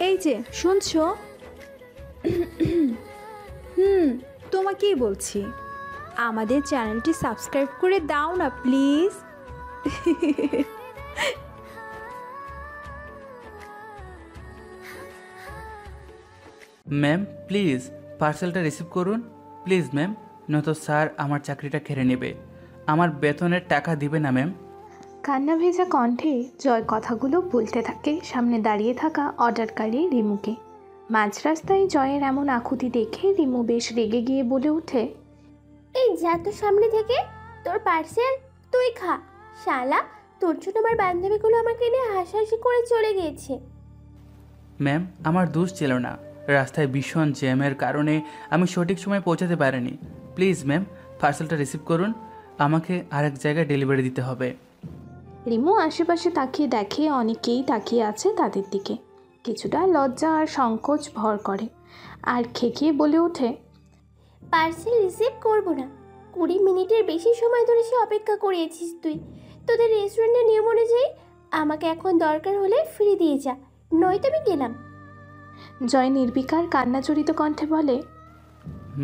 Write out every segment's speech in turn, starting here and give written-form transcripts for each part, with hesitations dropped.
এই যে শুনছো? হুম, তোমাকেই বলছি, আমাদের চ্যানেলটি সাবস্ক্রাইব করে দাও না প্লিজ। ম্যাম প্লিজ পার্সেলটা রিসিভ করুন প্লিজ ম্যাম, নয়তো স্যার আমার চাকরিটা কেড়ে নেবে। আমার বেতনের টাকা দিবে না ম্যাম। কান্না ভেজা কণ্ঠে জয় কথাগুলো বলতে থাকে সামনে দাঁড়িয়ে থাকা অর্ডারকারী রিমুকে। মাঝ রাস্তায় জয়ের এমন আকুতি দেখে রিমু বেশ রেগে গিয়ে বলে ওঠে, এই যা তো সামনে থেকে, তোর পার্সেল তুই খা। শালা, তোর জন্য আমার বান্ধবীগুলো আমাকে নিয়ে হাসাহাসি করে চলে গিয়েছে। ম্যাম আমার দোষ ছিল না, রাস্তায় ভীষণ জ্যামের কারণে আমি সঠিক সময় পৌঁছাতে পারিনি। প্লিজ ম্যাম পার্সেলটা রিসিভ করুন, আমাকে আরেক জায়গায় ডেলিভারি দিতে হবে। রিমু আশেপাশে তাকিয়ে দেখে অনেকেই তাকিয়ে আছে তাদের দিকে। কিছুটা লজ্জা আর সংকোচ ভর করে, আর খেকিয়ে বলে ওঠে, পার্সেল রিসিভ করবো না। 20 মিনিটের বেশি সময় ধরে সে অপেক্ষা করিয়েছিস তুই। তোদের রেস্টুরেন্টের নিয়ম অনুযায়ী আমাকে এখন দরকার হলে ফ্রি দিয়ে যা, নয়তো আমি গেলাম। জয় নির্বিকার কান্নাজড়িত কণ্ঠে বলে,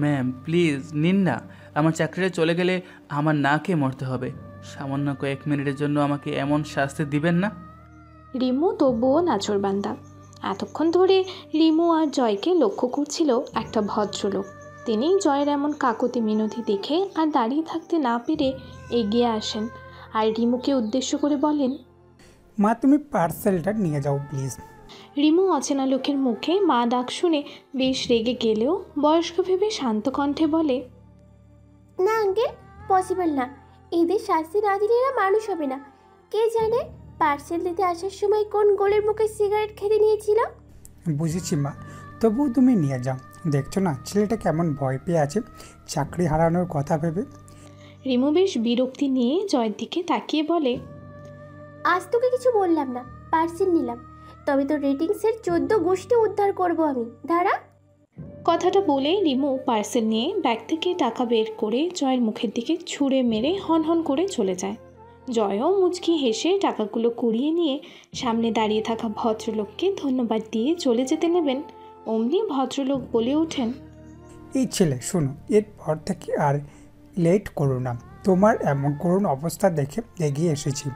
ম্যাম প্লিজ নিন না, আমার চাকরিটা চলে গেলে আমার না খেয়ে মরতে হবে। সামান্য কয়েক মিনিটের জন্য আমাকে এমন শাস্তি দিবেন না। রিমু তবুও নাচরবান্দা। এতক্ষণ ধরে রিমু আর জয়কে লক্ষ্য করছিল একটা ভদ্রলোক। তিনি জয়ের এমন কাকতি মিনতি দেখে আর দাঁড়িয়ে থাকতে না পেরে এগিয়ে আসেন আর রিমুকে উদ্দেশ্য করে বলেন, মা তুমি পার্সেলটা নিয়ে যাও প্লিজ। রিমু অচেনা লোকের মুখে মা ডাক শুনে বেশ রেগে গেলেও বয়স্ক ভেবে শান্ত কণ্ঠে বলে, না আঙ্কেল, পসিবল না। এদের শাস্তি না দিলে এরা মানুষ হবে না। কে জানে পার্সেল দিতে আসার সময় কোন গোলের মুখে সিগারেট খেতে নিয়েছিল। বুঝেছি মা, তবুও তুমি নিয়ে যাও। দেখছো না ছেলেটা কেমন ভয় পেয়ে আছে চাকরি হারানোর কথা ভেবে। রিমু বেশ বিরক্তি নিয়ে জয়ের দিকে তাকিয়ে বলে, আজ তোকে কিছু বললাম না, পার্সেল নিলাম, তবে তোর রেটিংসের 14 গোষ্ঠী উদ্ধার করব আমি। দাঁড়া। কথাটা বলে রিমু পার্সেল নিয়ে ব্যাগ থেকে টাকা বের করে জয়ের মুখের দিকে ছুঁড়ে মেরে হনহন করে চলে যায়। জয়ও মুচকি হেসে টাকাগুলো কুড়িয়ে নিয়ে সামনে দাঁড়িয়ে থাকা ভদ্রলোককে ধন্যবাদ দিয়ে চলে যেতে নেবেন, অমনি ভদ্রলোক বলে ওঠেন, এই ছেলে শোনো, এরপর থেকে আর লেট করো না। তোমার এমন করুণ অবস্থা দেখে এগিয়ে এসেছি,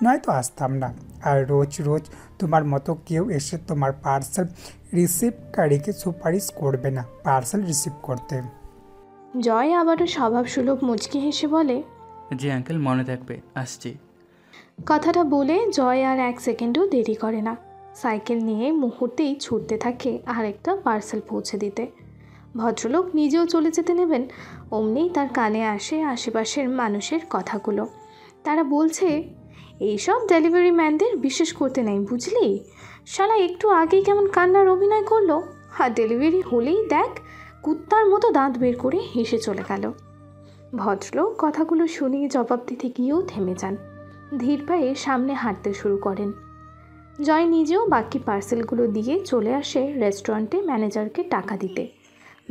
নয়তো আসতাম না। আর রোজ রোজ তোমার মতো কেউ এসে তোমার পার্সেল রিসিভকারীকে সুপারিশ করবে না পার্সেল রিসিভ করতে। জয় আবারও স্বভাবসুলভ মুচকি হেসে বলে, জি আঙ্কেল মনে থাকবে, আসছি। কথাটা বলে জয় আর এক সেকেন্ডও দেরি করে না, সাইকেল নিয়ে মুহূর্তেই ছুটতে থাকে আরেকটা পার্সেল পৌঁছে দিতে। ভদ্রলোক নিজেও চলে যেতে নেবেন, অমনি তার কানে আসে আশেপাশের মানুষের কথাগুলো। তারা বলছে, এইসব ডেলিভারি ম্যানদের বিশেষ করতে নেই বুঝলি, শালা একটু আগেই কেমন কান্নার অভিনয় করলো, আর ডেলিভারি হলেই দেখ কুত্তার মতো দাঁত বের করে হেসে চলে গেল। ভদ্রলোক কথাগুলো শুনে জবাব দিতে গিয়েও থেমে যান, ধীর পায়ে সামনে হাঁটতে শুরু করেন। জয় নিজেও বাকি পার্সেলগুলো দিয়ে চলে আসে রেস্টুরেন্টে ম্যানেজারকে টাকা দিতে।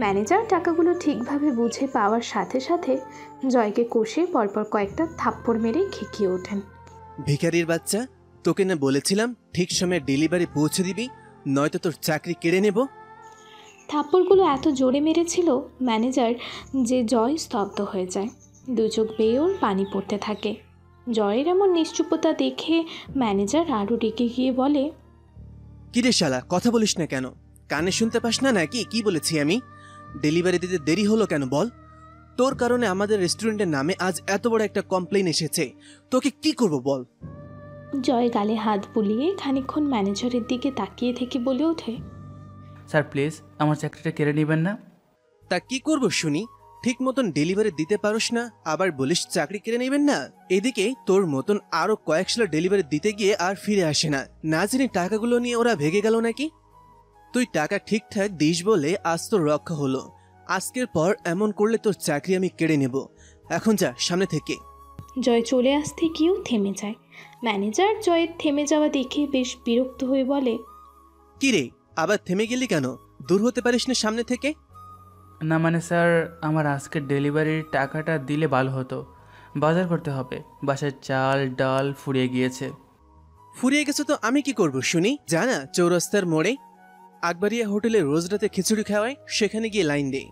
ম্যানেজার টাকাগুলো ঠিকভাবে বুঝে পাওয়ার সাথে সাথে জয়কে কষে পরপর কয়েকটা থাপ্পড় মেরে খেকিয়ে ওঠেন। ভিখারির বাচ্চা, তোকে না বলেছিলাম ঠিক সময়ে ডেলিভারি পৌঁছে দিবি, নয়তো তোর চাকরি কেড়ে নেব। থাপ্পড়গুলো এত জোরে মেরেছিল ম্যানেজার যে জয় স্তব্ধ হয়ে যায়, দু চোখ বেয়ে ওর পানি পড়তে থাকে। জয়ের এমন নিশ্চুপতা দেখে ম্যানেজার আরও রেগে গিয়ে বলে, কিরে শালা, কথা বলিস না কেন? কানে শুনতে পাস না নাকি কি বলেছি আমি? ডেলিভারি দিতে দেরি হলো কেন বল? তোর কারণে আমাদের রেস্টুরেন্টের নামে আজ এত বড় একটা কমপ্লেইন এসেছে, তোকে কি করব বল? জয় গালে হাত বুলিয়ে খানিকক্ষণ ম্যানেজারের দিকে তাকিয়ে থেকে বলে ওঠে, স্যার প্লিজ আমার চাকরিটা কেড়ে নেবেন না। তা কি করব শুনি? ঠিক মতন ডেলিভারি দিতে পারোস না, আবার বলিস চাকরি কেড়ে নেবেন না। এদিকে তোর মতন আরো কয়েকশোটা ডেলিভারি দিতে গিয়ে আর ফিরে আসে না, না জানি টাকাগুলো নিয়ে ওরা ভেগে গেল নাকি। তুই টাকা ঠিকঠাক দিস বলে আজ তোর রক্ষা হলো, আজকের পর এমন করলে তোর চাকরি আমি কেড়ে নেব। এখন যা সামনে থেকে। জয় চলে আসতে গিয়েও থেমে যায়। ম্যানেজার জয়ের থেমে যাওয়া দেখে বেশ বিরক্ত হয়ে বলে, কি রে, আবার থেমে গেলি কেন? দূর হতে পারিস না সামনে থেকে? না মানে স্যার, আমার আজকের ডেলিভারির টাকাটা দিলে ভালো হতো, বাজার করতে হবে, বাসায় চাল ডাল ফুরিয়ে গিয়েছে। ফুরিয়ে গেছে তো আমি কি করব শুনি? জানা চৌরাস্তার মোড়ে আকবরিয়া হোটেলে রোজ রাতে খিচুড়ি খাওয়ায়, সেখানে গিয়ে লাইন দেই।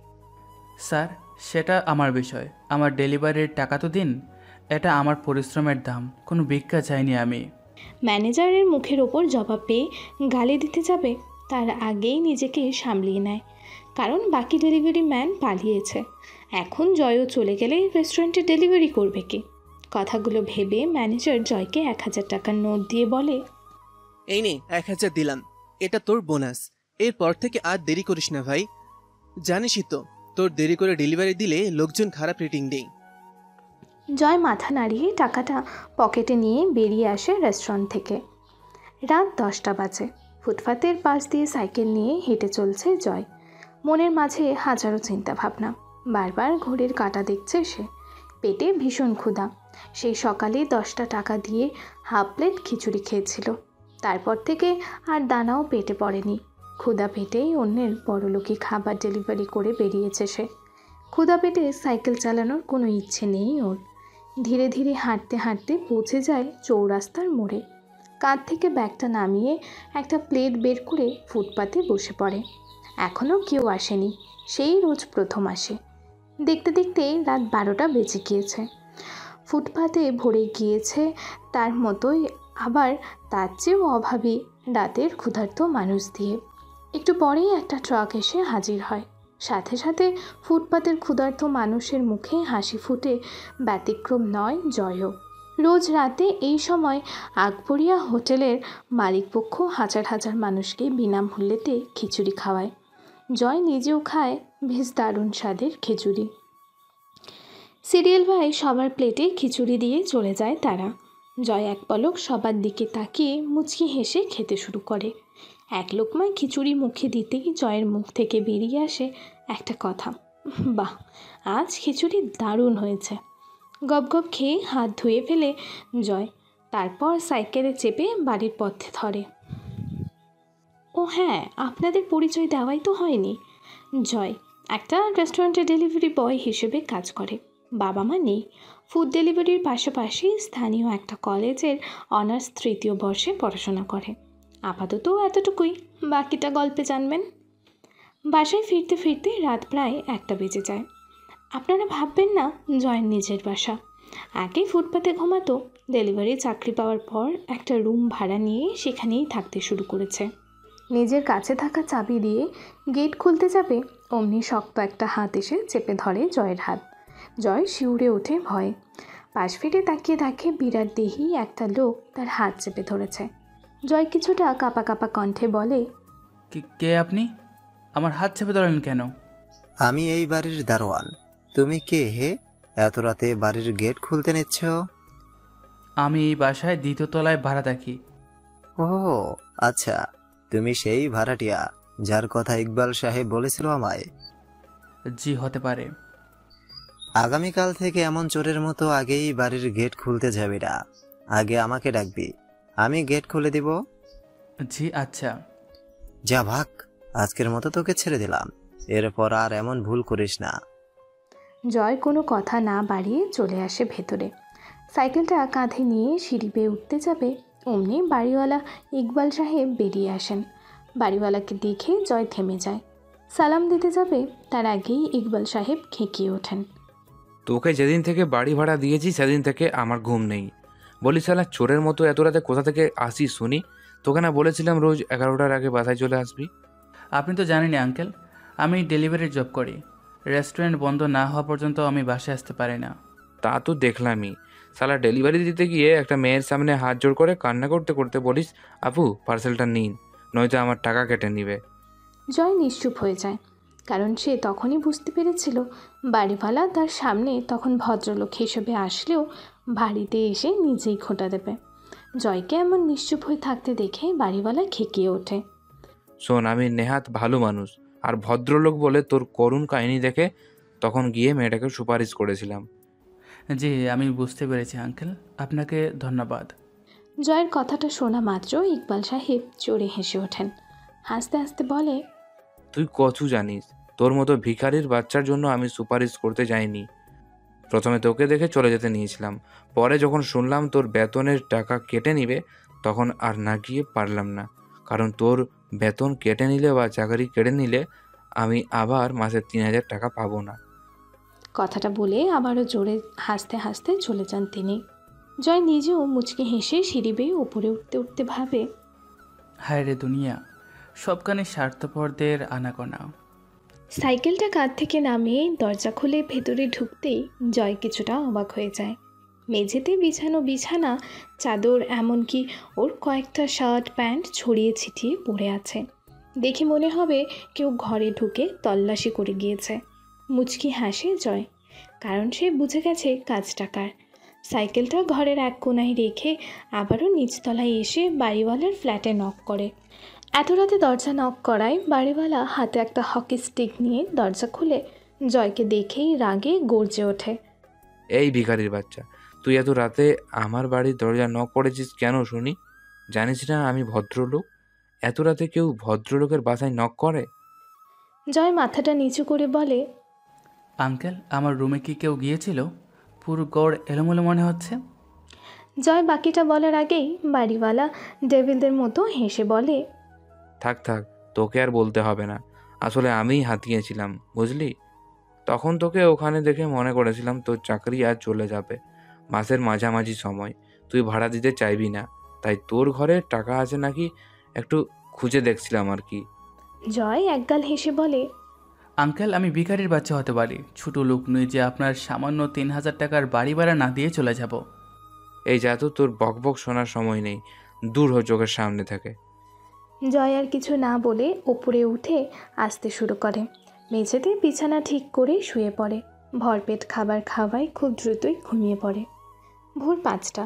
স্যার, সেটা আমার বিষয়। আমার ডেলিভারির টাকা তো দিন। এটা আমার পরিশ্রমের দাম, কোনো ভিক্ষা চাইনি আমি। ম্যানেজারের মুখের ওপর জবাব পেয়ে গালি দিতে যাবে তার আগেই নিজেকে সামলিয়ে নেয়, কারণ বাকি ডেলিভারি ম্যান পালিয়েছে। এখন জয়ও চলে গেলে রেস্টুরেন্টে ডেলিভারি করবে কি? কথাগুলো ভেবে ম্যানেজার জয়কে 1000 টাকার নোট দিয়ে বলে, এই নে 1000 দিলাম, এটা তোর বোনাস। এরপর থেকে আর দেরি করিস না ভাই। জানিসই তো, তোর দেরি করে ডেলিভারি দিলে লোকজন খারাপ রেটিং দেয়। জয় মাথা নাড়িয়ে টাকাটা পকেটে নিয়ে বেরিয়ে আসে রেস্টুরেন্ট থেকে। রাত 10টা বাজে। ফুটপাতের পাশ দিয়ে সাইকেল নিয়ে হেঁটে চলছে জয়। মনের মাঝে হাজারো চিন্তা ভাবনা। বারবার ঘড়ির কাঁটা দেখছে সে। পেটে ভীষণ ক্ষুধা। সেই সকালে 10টা টাকা দিয়ে হাফ প্লেট খিচুড়ি খেয়েছিল। তারপর থেকে আর দানাও পেটে পড়েনি। ক্ষুধা পেটেই অন্যের বড়লোকি খাবার ডেলিভারি করে বেরিয়েছে সে। ক্ষুধা পেটে সাইকেল চালানোর কোনো ইচ্ছে নেই ওর। ধীরে ধীরে হাঁটতে হাঁটতে পৌঁছে যায় চৌরাস্তার মোড়ে। কাঁধ থেকে ব্যাগটা নামিয়ে একটা প্লেট বের করে ফুটপাতে বসে পড়ে। এখনও কেউ আসেনি, সেই রোজ প্রথম আসে। দেখতে দেখতে রাত 12টা বেজে গিয়েছে। ফুটপাতে ভরে গিয়েছে তার মতোই, আবার তার চেয়েও অভাবী রাতের ক্ষুধার্ত মানুষ দিয়ে। একটু পরেই একটা ট্রাক এসে হাজির হয়। সাথে সাথে ফুটপাতের ক্ষুধার্ত মানুষের মুখে হাসি ফুটে। ব্যতিক্রম নয় জয়ও। রোজ রাতে এই সময় আকবরিয়া হোটেলের মালিকপক্ষ হাজার হাজার মানুষকে বিনামূল্যেতে খিচুড়ি খাওয়ায়। জয় নিজেও খায় বেশ দারুণ স্বাদের খিচুড়ি। সিরিয়াল ভাই সবার প্লেটে খিচুড়ি দিয়ে চলে যায় তারা। জয় এক পলক সবার দিকে তাকিয়ে মুচকি হেসে খেতে শুরু করে। এক লোকমায় খিচুড়ি মুখে দিতেই জয়ের মুখ থেকে বেরিয়ে আসে একটা কথা, বাহ, আজ খিচুড়ি দারুণ হয়েছে। গপ গপ খেয়ে হাত ধুয়ে ফেলে জয়। তারপর সাইকেলে চেপে বাড়ির পথে ধরে। ও হ্যাঁ, আপনাদের পরিচয় দেওয়াই তো হয়নি। জয় একটা রেস্টুরেন্টে ডেলিভারি বয় হিসেবে কাজ করে। বাবা মা নেই। ফুড ডেলিভারির পাশাপাশি স্থানীয় একটা কলেজের অনার্স 3য় বর্ষে পড়াশোনা করে। আপাতত এতটুকুই, বাকিটা গল্পে জানবেন। বাসায় ফিরতে ফিরতে রাত প্রায় 1টা বেজে যায়। আপনারা ভাববেন না জয়ের নিজের বাসা। আগে ফুটপাতে ঘুমাতো। ডেলিভারি চাকরি পাওয়ার পর একটা রুম ভাড়া নিয়ে সেখানেই থাকতে শুরু করেছে। নিজের কাছে থাকা চাবি দিয়ে গেট খুলতে যাবে, অমনি শক্ত একটা হাত এসে চেপে ধরে জয়ের হাত। জয় শিউরে ওঠে ভয়ে। পাশ ফিরে তাকিয়ে দেখে বিরাট দেহি একটা লোক তার হাত চেপে ধরেছে। জয় কিছুটা কাঁপা কাঁপা কণ্ঠে বলে, কে আপনি? আমার হাত চেপে ধরলেন কেন? আমি এই বাড়ির দারোয়ান। তুমি কে হে? এত রাতে বাড়ির গেট খুলতে নিচ্ছ? আমি এই বাসায় 2য় তলায় ভাড়া থাকি। ও আচ্ছা, তুমি সেই ভাড়াটিয়া যার কথা ইকবাল সাহেব বলেছিল আমায়? জি, হতে পারে। আগামীকাল থেকে এমন চোরের মতো আগেই বাড়ির গেট খুলতে যাবি না। আগে আমাকে ডাকবি, আমি গেট খুলে দিব। জি আচ্ছা। যা ভাগ, আজকের মতো তোকে ছেড়ে দিলাম। এরপর আর এমন ভুল করিস না। জয় কোনো কথা না বাড়িয়ে চলে আসে ভেতরে। সাইকেলটা কাঁধে নিয়ে সিঁড়ি বেয়ে উঠতে যাবে, অমনি বাড়িওয়ালা ইকবাল সাহেব বেরিয়ে আসেন। বাড়িওয়ালাকে দেখে জয় থেমে যায়। সালাম দিতে যাবে, তার আগেই ইকবাল সাহেব খেঁকিয়ে ওঠেন। তোকে যেদিন থেকে বাড়ি ভাড়া দিয়েছি সেদিন থেকে আমার ঘুম নেই। বলি শালা, চোরের মতো এত রাতে কোথা থেকে আসিস শুনি? তোকে না বলেছিলাম রোজ 11টার আগে বাসায় চলে আসবি? আপনি তো জানেনই আঙ্কেল, আমি ডেলিভারির জব করি। রেস্টুরেন্ট বন্ধ না হওয়া পর্যন্ত আমি বাসায় আসতে পারি না। তা তো দেখলামই। শালা ডেলিভারি দিতে গিয়ে একটা মেয়ের সামনে হাত জোড় করে কান্না করতে করতে বলিস, আপু পার্সেলটা নিন, নয়তো আমার টাকা কেটে নিবে। জয় নিশ্চুপ হয়ে যায়, কারণ সে তখনই বুঝতে পেরেছিল বাড়িওয়ালা তার সামনে তখন ভদ্রলোক হিসেবে আসলেও বাড়িতে এসে নিজেই খোঁটা দেবে। জয়কে এমন নিশ্চুপ হয়ে থাকতে দেখে বাড়িওয়ালা খেকিয়ে ওঠে। শোন, আমি নেহাত ভালো মানুষ আর ভদ্রলোক বলে তোর করুণ কাহিনী দেখে তখন গিয়ে মেয়েটাকে সুপারিশ করেছিলাম। জি, আমি বুঝতে পেরেছি আঙ্কেল, আপনাকে ধন্যবাদ। জয়ের কথাটা শোনা মাত্র ইকবাল সাহেব চড়ে হেসে ওঠেন। হাসতে হাসতে বলে, তুই কচু জানিস, তোর মতো ভিখারির বাচ্চার জন্য আমি সুপারিশ করতে যাইনি। প্রথমে তোকে দেখে চলে যেতে নিয়েছিলাম, পরে যখন শুনলাম তোর বেতনের টাকা কেটে নিবে তখন আর না গিয়ে পারলাম না। কারণ তোর বেতন কেটে নিলে বা চাকরি কেড়ে নিলে আমি আবার মাসে 3,000 টাকা পাবো না। কথাটা বলে আবারও জোরে হাসতে হাসতে চলে যান তিনি। জয় নিজেও মুচকি হেসে সিঁড়ি বেয়ে উপরে উঠতে উঠতে ভাবে, হায় রে দুনিয়া, সবখানে স্বার্থপরদের আনাগোনা। সাইকেলটা কাঁধ থেকে নামিয়ে দরজা খুলে ভেতরে ঢুকতেই জয় কিছুটা অবাক হয়ে যায়। মেঝেতে বিছানো বিছানা, চাদর, এমনকি ওর কয়েকটা শার্ট প্যান্ট ছড়িয়ে ছিটিয়ে পড়ে আছে। দেখে মনে হবে কেউ ঘরে ঢুকে তল্লাশি করে গিয়েছে। মুচকি হাসে জয়, কারণ সে বুঝে গেছে কাজটা কার। সাইকেলটা ঘরের এক কোনায় রেখে আবারও নিচতলায় এসে বাড়িওয়ালার ফ্ল্যাটে নক করে। এত রাতে দরজা নক করায় বাড়িওয়ালা হাতে একটা হকি স্টিক নিয়ে দরজা খুলে জয়কে দেখেই রাগে গর্জে ওঠে। এই ভিখারির বাচ্চা, তুই এত রাতে আমার বাড়ির দরজা নক করেছিস কেন শুনি? জানিস না আমি ভদ্রলোক? এত রাতে কেউ ভদ্রলোকের বাসায় নক করে? জয় মাথাটা নিচু করে বলে, আঙ্কেল, আমার রুমে কি কেউ গিয়েছিল? পুরো গড় এলোমেলো মনে হচ্ছে। জয় বাকিটা বলার আগেই বাড়িওয়ালা ডেভিলদের মতো হেসে বলে, থাক থাক, তোকে আর বলতে হবে না। আসলে আমিই হাতিয়েছিলাম, বুঝলি? তখন তোকে ওখানে দেখে মনে করেছিলাম তোর চাকরি আজ চলে যাবে মাসের মাঝামাঝি সময়। তুই ভাড়া দিতে চাইবি না, তাই তোর ঘরে টাকা আছে নাকি একটু খুঁজে দেখছিলাম আর কি। জয় একগাল হেসে বলে, আঙ্কেল, আমি ভিখারির বাচ্চা হতে পারি, ছোটো লোক নই যে আপনার সামান্য 3,000 টাকার বাড়ি ভাড়া না দিয়ে চলে যাব। এই যা তো, তোর বকবক শোনার সময় নেই, দূর হ চোখের সামনে থেকে। জয় আর কিছু না বলে ওপরে উঠে আসতে শুরু করে। মেঝেতে বিছানা ঠিক করে শুয়ে পড়ে। ভরপেট খাবার খাওয়ায় খুব দ্রুতই ঘুমিয়ে পড়ে। ভোর 5টা,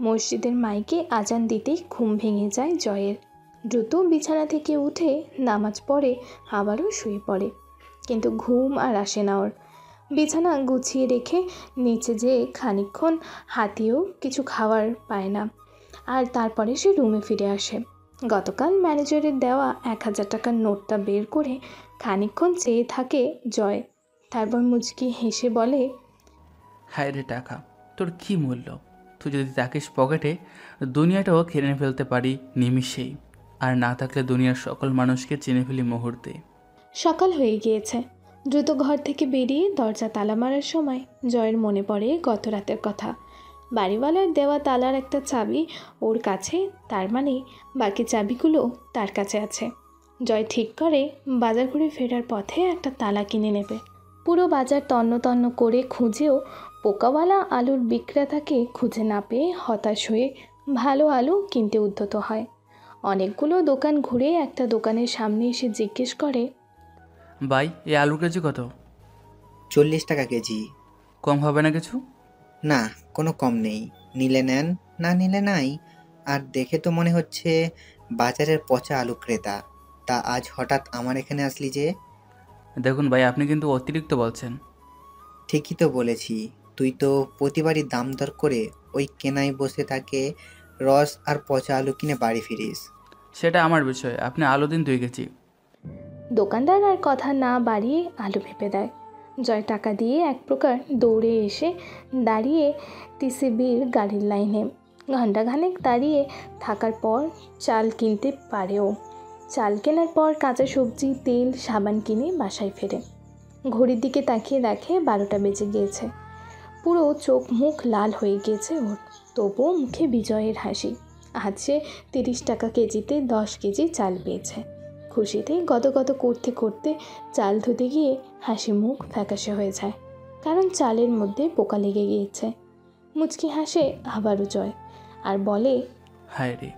মসজিদের মাইকে আজান দিতেই ঘুম ভেঙে যায় জয়ের। দ্রুত বিছানা থেকে উঠে নামাজ পড়ে আবারও শুয়ে পড়ে, কিন্তু ঘুম আর আসে না ওর। বিছানা গুছিয়ে রেখে নিচে যেয়ে খানিকক্ষণ হাতিয়েও কিছু খাবার পায় না, আর তারপরে সে রুমে ফিরে আসে। গতকাল ম্যানেজারের দেওয়া 1,000 টাকার নোটটা বের করে খানিকক্ষণ চেয়ে থাকে জয়। তারপর মুচকি হেসে বলে, হায় রে টাকা, তোর কি মূল্য? তুই যদি থাকিস পকেটে, দুনিয়াটাও কিনে ফেলতে পারি নিমিষেই, আর না থাকলে দুনিয়ার সকল মানুষকে চিনে ফেলি মুহূর্তে। সকাল হয়ে গিয়েছে। দ্রুত ঘর থেকে বেরিয়ে দরজা তালা মারার সময় জয়ের মনে পড়ে গত রাতের কথা। বাড়িওয়ালার দেওয়া তালার একটা চাবি ওর কাছে, তার মানে বাকি চাবিগুলো তার কাছে আছে। জয় ঠিক করে বাজার করে ফেরার পথে একটা তালা কিনে নেবে। পুরো বাজার তন্ন তন্ন করে খুঁজেও পোকাওয়ালা আলুর বিক্রেতাকে খুঁজে না পেয়ে হতাশ হয়ে ভালো আলু কিনতে উদ্যত হয়। অনেকগুলো দোকান ঘুরে একটা দোকানের সামনে এসে জিজ্ঞেস করে, ভাই, এই আলুর কেজি কত? 40 টাকা কেজি। কম হবে না কিছু? না, কোনো কম নেই, নিলে নেন, না নিলে নাই। আর দেখে তো মনে হচ্ছে বাজারের পচা আলু ক্রেতা, তা আজ হঠাৎ আমার এখানে আসলি যে? দেখুন ভাই, আপনি কিন্তু অতিরিক্ত বলছেন। ঠিকই তো বলেছি, তুই তো প্রতিবারই দাম দর করে ওই কেনায় বসে থাকে, রস আর পচা আলু কিনে বাড়ি ফিরিস। সেটা আমার বিষয়, আপনি আলু দিন 2 কেজি। দোকানদার আর কথা না বাড়িয়ে আলু ভেপে দেয়। জয় টাকা দিয়ে এক প্রকার দৌড়ে এসে দাঁড়িয়ে টিসিবির গাড়ির লাইনে। ঘণ্টাখানেক দাঁড়িয়ে থাকার পর চাল কিনতে পারেও। চাল কেনার পর কাঁচা সবজি, তেল, সাবান কিনে বাসায় ফেরে। ঘড়ির দিকে তাকিয়ে দেখে 12টা বেজে গিয়েছে। পুরো চোখ মুখ লাল হয়ে গিয়েছে ওর, তবুও মুখে বিজয়ের হাসি। আজ সে 30 টাকা কেজিতে 10 কেজি চাল পেয়েছে। খুশিতে গদগদ করতে করতে চাল ধুতে গিয়ে হাসি মুখ ফ্যাকাশে হয়ে যায়, কারণ চালের মধ্যে পোকা লেগে গিয়েছে। মুচকি হাসে আবারও জয় আর বলে, হায় রে,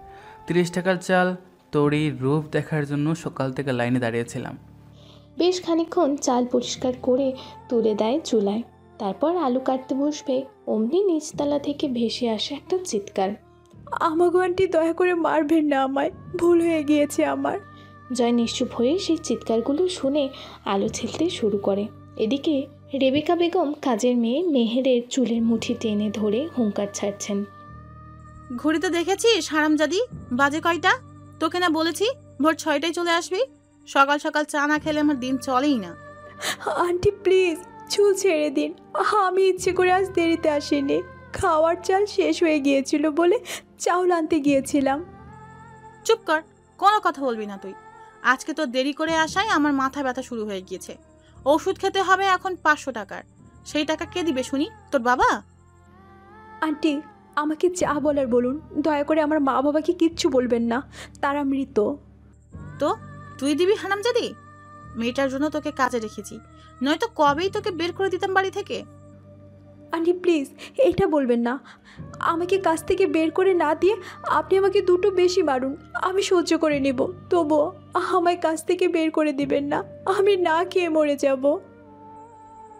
30 টাকার চাল, তোর এই রূপ দেখার জন্য সকাল থেকে লাইনে দাঁড়িয়েছিলাম। বেশ খানিকক্ষণ চাল পরিষ্কার করে তুলে দেয় চুলায়। তারপর আলু কাটতে বসবে, অমনি নিচতলা থেকে ভেসে আসে একটা চিৎকার, আমাগো আন্টি, দয়া করে মারবেন না আমায়, ভুল হয়ে গিয়েছে আমার। জয় নিশ্চুপ হয়ে সেই চিৎকারগুলো শুনে আলু ছিলতে শুরু করে। এদিকে রেবেকা বেগম কাজের মেয়ে মেহেরের চুলের মুঠি টেনে ধরে হুঙ্কার ছাড়ছেন, ঘড়িতে দেখেছিস হারামজাদি, বাজে কয়টা? তোকে না বলেছি ভোর 6টায় চলে আসবি? সকাল সকাল চা না খেলে আমার দিন চলেই না। আন্টি প্লিজ, চুল ছেড়ে দিন, আমি ইচ্ছে করে আজ দেরিতে আসিনি। খাওয়ার চাল শেষ হয়ে গিয়েছিল বলে চাউল আনতে গিয়েছিলাম। চুপ কর, কোনো কথা বলবি না তুই। আজকে তো দেরি করে আসায় আমার মাথা ব্যথা শুরু হয়ে গিয়েছে। ওষুধ খেতে হবে এখন 500 টাকার। সেই টাকা কে দিবে শুনি? তোর বাবা? আন্টি, আমাকে যা বলার বলুন, দয়া করে আমার মা বাবাকে কিচ্ছু বলবেন না, তারা মৃত। তো তুই দিবি হারামজাদি? মেয়েটার জন্য তোকে কাজে রেখেছি, নয়তো কবেই তোকে বের করে দিতাম বাড়ি থেকে। আন্টি প্লিজ এইটা বলবেন না। আমাকে কাজ থেকে বের করে না দিয়ে আপনি আমাকে দুটো বেশি মারুন, আমি সহ্য করে নেব, তবুও আমায় কাজ থেকে বের করে দিবেন না, আমি না খেয়ে মরে যাব।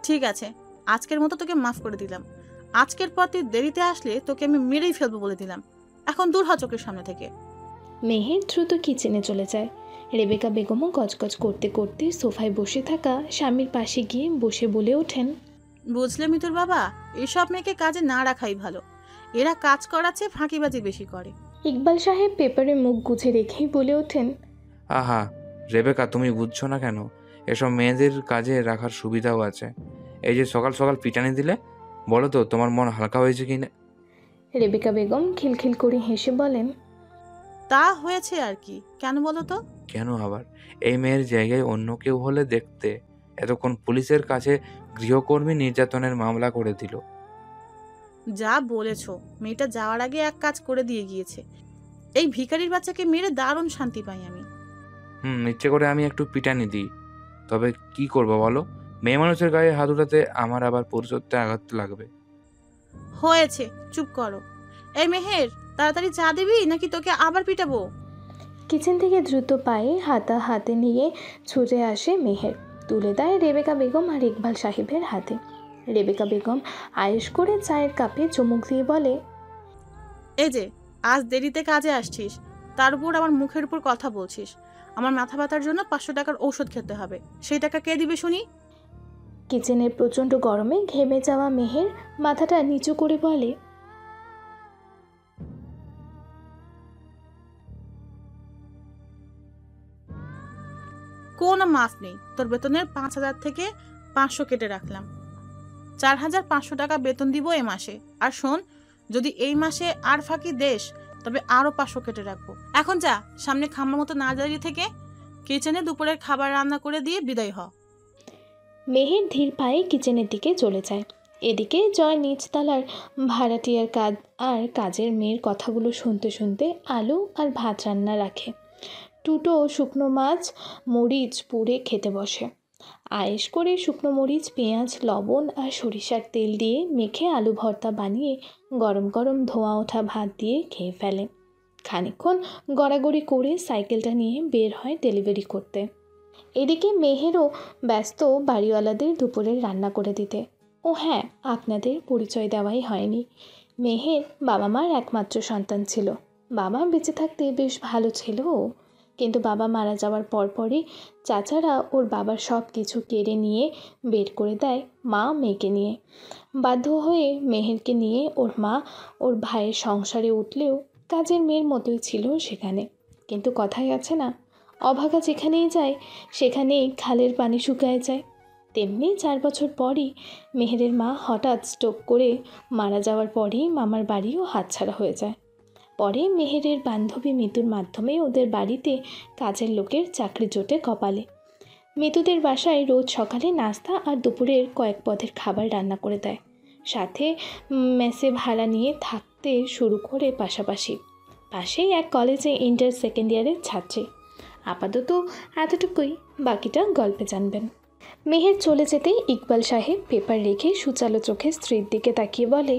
ঠিক আছে, আজকের মতো তোকে মাফ করে দিলাম। আজকের পর তুই দেরিতে আসলে তোকে আমি মেরেই ফেলবো বলে দিলাম। এখন দূর হ চোখের সামনে থেকে। মেহের দ্রুত কিচেনে চলে যায়। রেবেকা বেগমও গজগজ করতে করতে সোফায় বসে থাকা স্বামীর পাশে গিয়ে বসে বলে ওঠেন, বুঝলে মিতুর বাবা, এসব মেয়েকে কাজে না রাখাই ভালো। এরা কাজ করাচ্ছে ফাঁকিবাজি বেশি করে। ইকবাল সাহেব পেপারে মুখ গুজে রেখেই বলে ওঠেন, আহা রেবেকা, তুমি বুঝছো না কেন? এসব মেয়েদের কাজে রাখার সুবিধাও আছে। এই যে সকাল সকাল পিটানি দিলে, বলো তো তোমার মন হালকা হয়েছে কি না? রেবেকা বেগম খিলখিল করে হেসে বলেন, তা হয়েছে আর কি, কেন বলো তো? কেন আবার? এই মেয়ের জায়গায় অন্য কেউ হলে দেখতে এতক্ষণ পুলিশের কাছে গৃহকর্মী নির্যাতনের মামলা করে দিল। যা বলেছ, মেয়েটা যাওয়ার আগে এক কাজ করে দিয়ে গিয়েছে। এই ভিখারির বাচ্চাকে মেরে দারুণ শান্তি পাই আমি। ইচ্ছে করে আমি একটু পিটানি দিই, তবে কি করবো বলো? মেয়ে মানুষের গায়ে হাত উঠাতে আমার আবার পুরুষত্বে আঘাত লাগবে। হয়েছে, চুপ করো। এই মেহের, তাড়াতাড়ি চা দিবি নাকি তোকে আবার পিটাবো? কিচেন থেকে দ্রুত পায়ে হাতা হাতে নিয়ে ছুটে আসে মেহের, তুলে দেয় রেবেকা বেগম আর ইকবাল সাহেবের হাতে। রেবেকা বেগম আয়েশ করে চায়ের কাপে চুমুক দিয়ে বলে, এই যে আজ দেরিতে কাজে আসছিস, তার উপর আমার মুখের উপর কথা বলছিস। আমার মাথা ব্যথার জন্য 500 টাকার ঔষধ খেতে হবে, সেই টাকা কে দিবে শুনি? কিচেনের প্রচণ্ড গরমে ঘেমে যাওয়া মেহের মাথাটা নিচু করে বলে, কোনো মাফ নেই। তোর বেতনের 5000 থেকে 500 কেটে রাখলাম। 4500 টাকা বেতন দিব এ মাসে। আর শোন, যদি এই মাসে আর ফাঁকি দেশ তবে আরো 500 কেটে রাখবো। এখন যা, সামনে খাম্বার মতো না দাঁড়িয়ে থেকে কিচেনে দুপুরের খাবার রান্না করে দিয়ে বিদায় হ। মেহের ধীর পায়ে কিচেনের দিকে চলে যায়। এদিকে জয় নিচতলার ভাড়াটিয়ার কাজ আর কাজের মেয়ের কথাগুলো শুনতে শুনতে আলু আর ভাত রান্না রাখে। টুটো শুকনো মাছ মরিচ পুড়ে খেতে বসে। আয়েশ করে শুকনো মরিচ, পেঁয়াজ, লবণ আর সরিষার তেল দিয়ে মেখে আলু ভর্তা বানিয়ে গরম গরম ধোঁয়া ওঠা ভাত দিয়ে খেয়ে ফেলে। খানিকক্ষণ গড়াগড়ি করে সাইকেলটা নিয়ে বের হয় ডেলিভারি করতে। এদিকে মেহেরও ব্যস্ত বাড়িওয়ালাদের দুপুরের রান্না করে দিতে। ও হ্যাঁ, আপনাদের পরিচয় দেওয়াই হয়নি, মেহের বাবা মার একমাত্র সন্তান ছিল। বাবা বেঁচে থাকতে বেশ ভালো ছিল, কিন্তু বাবা মারা যাওয়ার পরপরই চাচারা ওর বাবার সব কিছু কেড়ে নিয়ে বের করে দেয় মা মেয়েকে নিয়ে। বাধ্য হয়ে মেহেরকে নিয়ে ওর মা ওর ভাইয়ের সংসারে উঠলেও কাজের মেয়ের মতোই ছিল সেখানে। কিন্তু কথাই আছে না, অভাগা যেখানেই যায় সেখানেই খালের পানি শুকায় যায়। তেমনি 4 বছর পরই মেহেরের মা হঠাৎ স্ট্রোক করে মারা যাওয়ার পরেই মামার বাড়িও হাতছাড়া হয়ে যায়। পরে মেহেরের বান্ধবী মিতুর মাধ্যমে ওদের বাড়িতে কাজের লোকের চাকরি জোটে কপালে। মিতুদের বাসায় রোজ সকালে নাস্তা আর দুপুরের কয়েক পদের খাবার রান্না করে দেয়, সাথে মেসে ভাড়া নিয়ে থাকতে শুরু করে পাশেই এক কলেজে ইন্টার সেকেন্ড ইয়ারের ছাত্রী। আপাতত এতটুকুই, বাকিটা গল্পে জানবেন। মেহের চলে যেতেই ইকবাল সাহেব পেপার রেখে সুচালো চোখে স্ত্রীর দিকে তাকিয়ে বলে,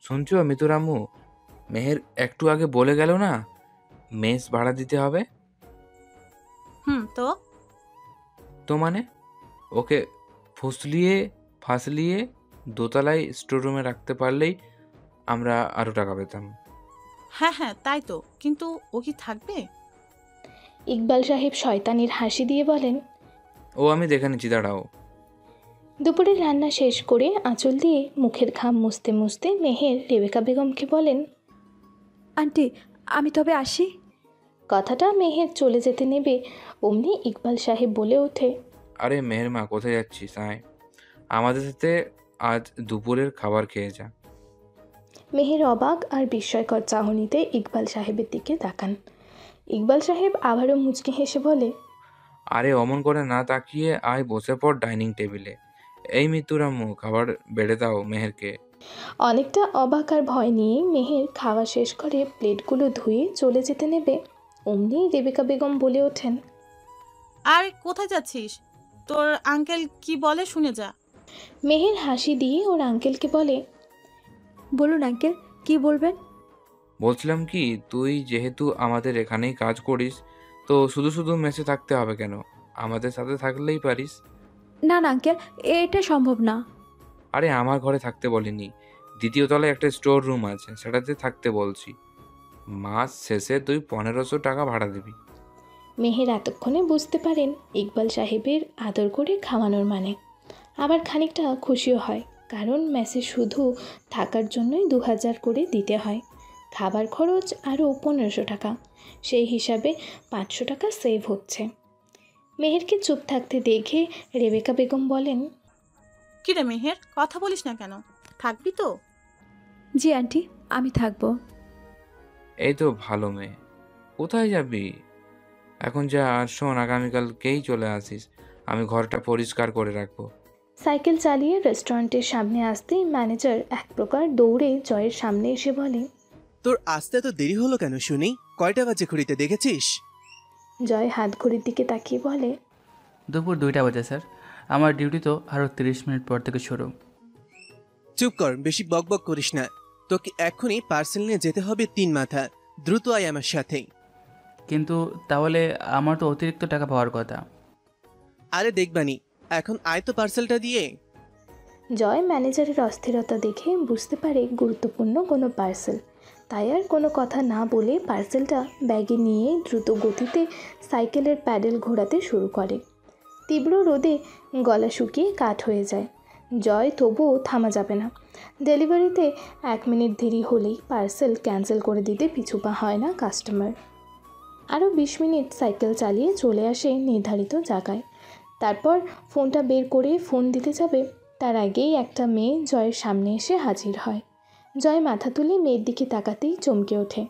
শুনছো মিতুর আম্মু, মেহের একটু আগে বলে গেল না মেস ভাড়া দিতে হবে। তো মানে ওকে ফাঁসলিয়ে দোতলায় স্টোররুমে রাখতে পারলেই আমরা আরো টাকা পেতাম। হ্যাঁ হ্যাঁ তাই তো, কিন্তু ও কি থাকবে? ইকবাল সাহেব শয়তানির হাসি দিয়ে বলেন, ও আমি দেখে নিচ্ছি, দাঁড়াও। দুপুরের রান্না শেষ করে আঁচল দিয়ে মুখের ঘাম মুছতে মুছতে মেহের রেবেকা বেগমকে বলেন, আন্টি আমি তবে আসি। কথাটা মেহের চলে যেতে নেবে অমনি ইকবাল সাহেব বলে ওঠে, আরে মেহের মা, কোথায় যাচ্ছিস? আয় আমাদের সাথে আজ দুপুরের খাবার খেয়ে যা। মেহের অবাক আর বিস্ময়কর চাহনিতে ইকবাল সাহেবের দিকে তাকান। ইকবাল সাহেব আবারও মুচকি হেসে বলে, আরে অমন করে না তাকিয়ে আয় বসে পড় ডাইনিং টেবিলে। এই মৃত্যুর আম্মু, খাবার বেড়ে দাও মেহেরকে। অনেকটা অবাক আর ভয় নিয়ে মেহের খাওয়া শেষ করে প্লেটগুলো ধুয়ে চলে যেতে নেবে, অমনি রেবেকা বেগম বলে ওঠেন, আর কোথায় যাচ্ছিস? তোর আঙ্কেল কি বলে শুনে যা। মেহের হাসি দিয়ে ওর আঙ্কেলকে বলে, বলুন আঙ্কেল, কি বলবেন? বলছিলাম কি, তুই যেহেতু আমাদের এখানেই কাজ করিস, তো শুধু শুধু মেসে থাকতে হবে কেন? আমাদের সাথে থাকলেই পারিস। না না আঙ্কেল, এটা সম্ভব না। আরে আমার ঘরে থাকতে বলিনি, দ্বিতীয় তলায় একটা স্টোর রুম আছে, সেটাতে থাকতে বলছি। মাস শেষে তুই 1500 টাকা ভাড়া দিবি। মেহের এতক্ষণে বুঝতে পারেন ইকবাল সাহেবের আদর করে খাওয়ানোর মানে, আবার খানিকটা খুশিও হয়, কারণ মেসে শুধু থাকার জন্যই 2000 করে দিতে হয়, খাবার খরচ আরও 1500 টাকা, সেই হিসাবে 500 টাকা সেভ হচ্ছে। মেহেরকে চুপ থাকতে দেখে রেবেকা বেগম বলেন, কিরে মেহের, কথা বলিস না কেন? থাকবি তো? জি আন্টি, আমি থাকবো। এই তো ভালো মেয়ে। কোথায় যাবি এখন? যা, আর শোন, আগামীকালকেই চলে আসিস, আমি ঘরটা পরিষ্কার করে রাখবো। সাইকেল চালিয়ে রেস্টুরেন্টের সামনে আসতেই ম্যানেজার এক প্রকার দৌড়ে জয়ের সামনে এসে বলে, তোর আসতে তো দেরি হলো কেন শুনি? কয়টা বাজে ঘড়িতে দেখেছিস? জয় হাত ঘড়ির দিকে তাকিয়ে বলে, দুপুর 2টা বাজে স্যার, আমার ডিউটি তো আরও 30 মিনিট পর থেকে শুরু। চুপ কর, বেশি বকবক করিস না। তোকে এক্ষুনি পার্সেল নিয়ে যেতে হবে 3 মাথা। দ্রুত আয় আমার সাথে। কিন্তু তাহলে আমার তো অতিরিক্ত টাকা পাওয়ার কথা। আরে দেখবানি, এখন আয় তো পার্সেলটা দিয়ে। জয় ম্যানেজারের অস্থিরতা দেখে বুঝতে পারে গুরুত্বপূর্ণ কোনো পার্সেল, তাই আর কোনো কথা না বলে পার্সেলটা ব্যাগে নিয়ে দ্রুত গতিতে সাইকেলের প্যাডেল ঘোরাতে শুরু করে। তীব্র রোদে গলা শুকিয়ে কাঠ হয়ে যায়। জয় তবুও থামা যাবে না। ডেলিভারিতে 1 মিনিট দেরি হলেই পার্সেল ক্যান্সেল করে দিতে পিছু পা হয় না কাস্টমার। আরও 20 মিনিট সাইকেল চালিয়ে চলে আসে নির্ধারিত জায়গায়। তারপর ফোনটা বের করে ফোন দিতে যাবে, তার আগেই একটা মেয়ে জয়ের সামনে এসে হাজির হয়। জয় মাথা তুলে মেয়ের দিকে তাকাতেই চমকে ওঠে।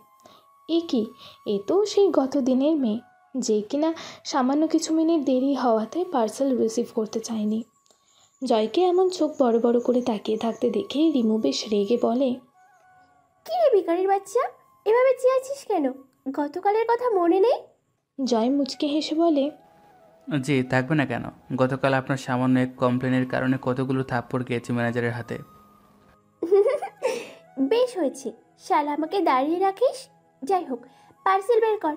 এ কি, এ তো সেই গত দিনের মেয়ে, যে কিনা সামান্য কিছু মিনিট দেরি হওয়াতে পার্সেল রিসিভ করতে চায়নি। জয়কে এমন চোখ বড় বড় করে তাকিয়ে থাকতে দেখে রিমু বেশ রেগে বলে, কি রে ভিখারির বাচ্চা, এভাবে চেয়েছিস কেন? গতকালের কথা মনে নেই? জয় মুচকে হেসে বলে, জি, থাকবে না কেন? গতকাল আপনার সামান্য এক কমপ্লেনের কারণে কতগুলো থাপ্পড় খেয়েছি ম্যানেজারের হাতে। বেশ হয়েছে, শালা আমাকে দাঁড়িয়ে রাখিস। যাই হোক, পার্সেল বের কর।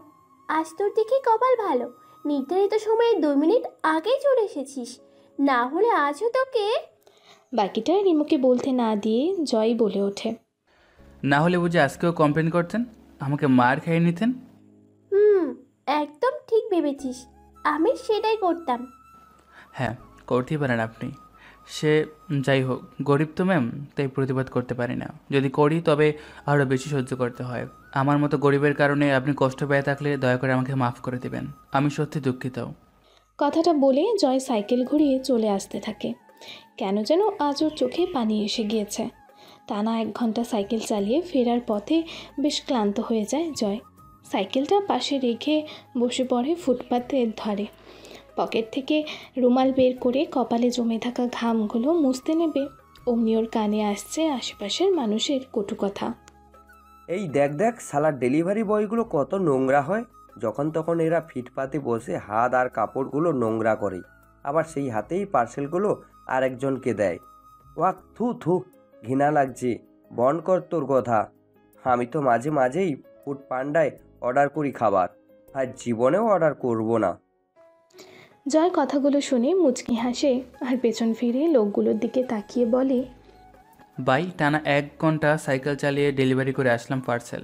আজ তোর দেখি কপাল ভালো, নির্ধারিত সময়ে 2 মিনিট আগেই চলে এসেছিস, না হলে আজও তোকে। বাকিটা রিমুকে বলতে না দিয়ে জয় বলে ওঠে, না হলে বুঝে আজকেও কমপ্লেন করতেন, আমাকে মার খাইয়ে নিতেন। একদম ঠিক ভেবেছিস, আমি সেটাই করতাম। হ্যাঁ, করতেই পারেন আপনি। সে যাই হোক, গরিব তো ম্যাম, তাই প্রতিবাদ করতে পারি না। যদি করি তবে আরও বেশি সহ্য করতে হয়। আমার মতো গরিবের কারণে আপনি কষ্ট পেয়ে থাকলে দয়া করে আমাকে মাফ করে দেবেন, আমি সত্যি দুঃখিত। কথাটা বলে জয় সাইকেল ঘুরিয়ে চলে আসতে থাকে। কেন যেন আজ ওর চোখে পানি এসে গিয়েছে। টানা 1 ঘন্টা সাইকেল চালিয়ে ফেরার পথে বেশ ক্লান্ত হয়ে যায় জয়। সাইকেলটা পাশে রেখে বসে পড়ে ফুটপাতের ধারে। পকেট থেকে রুমাল বের করে কপালে জমে থাকা ঘামগুলো মুছতে নেবে, অমনি ওর কানে আসছে আশেপাশের মানুষের কটু কথা। এই দেখ দেখ, শালার ডেলিভারি বয়গুলো কত নোংরা হয়। যখন তখন এরা ফিটপাতে বসে হাত আর কাপড়গুলো নোংরা করে, আবার সেই হাতেই পার্সেলগুলো আরেকজনকে দেয়। ওয়াক, থু থু, ঘৃণা লাগছে। বন্ধ কর তোর কথা। আমি তো মাঝে মাঝেই ফুড পান্ডায় অর্ডার করি খাবার, আর জীবনেও অর্ডার করব না। জয় কথাগুলো শুনে মুচকি হাসে আর পেছন ফিরে লোকগুলোর দিকে তাকিয়ে বলে, বাই, টানা 1 ঘন্টা সাইকেল চালিয়ে ডেলিভারি করে আসলাম পার্সেল।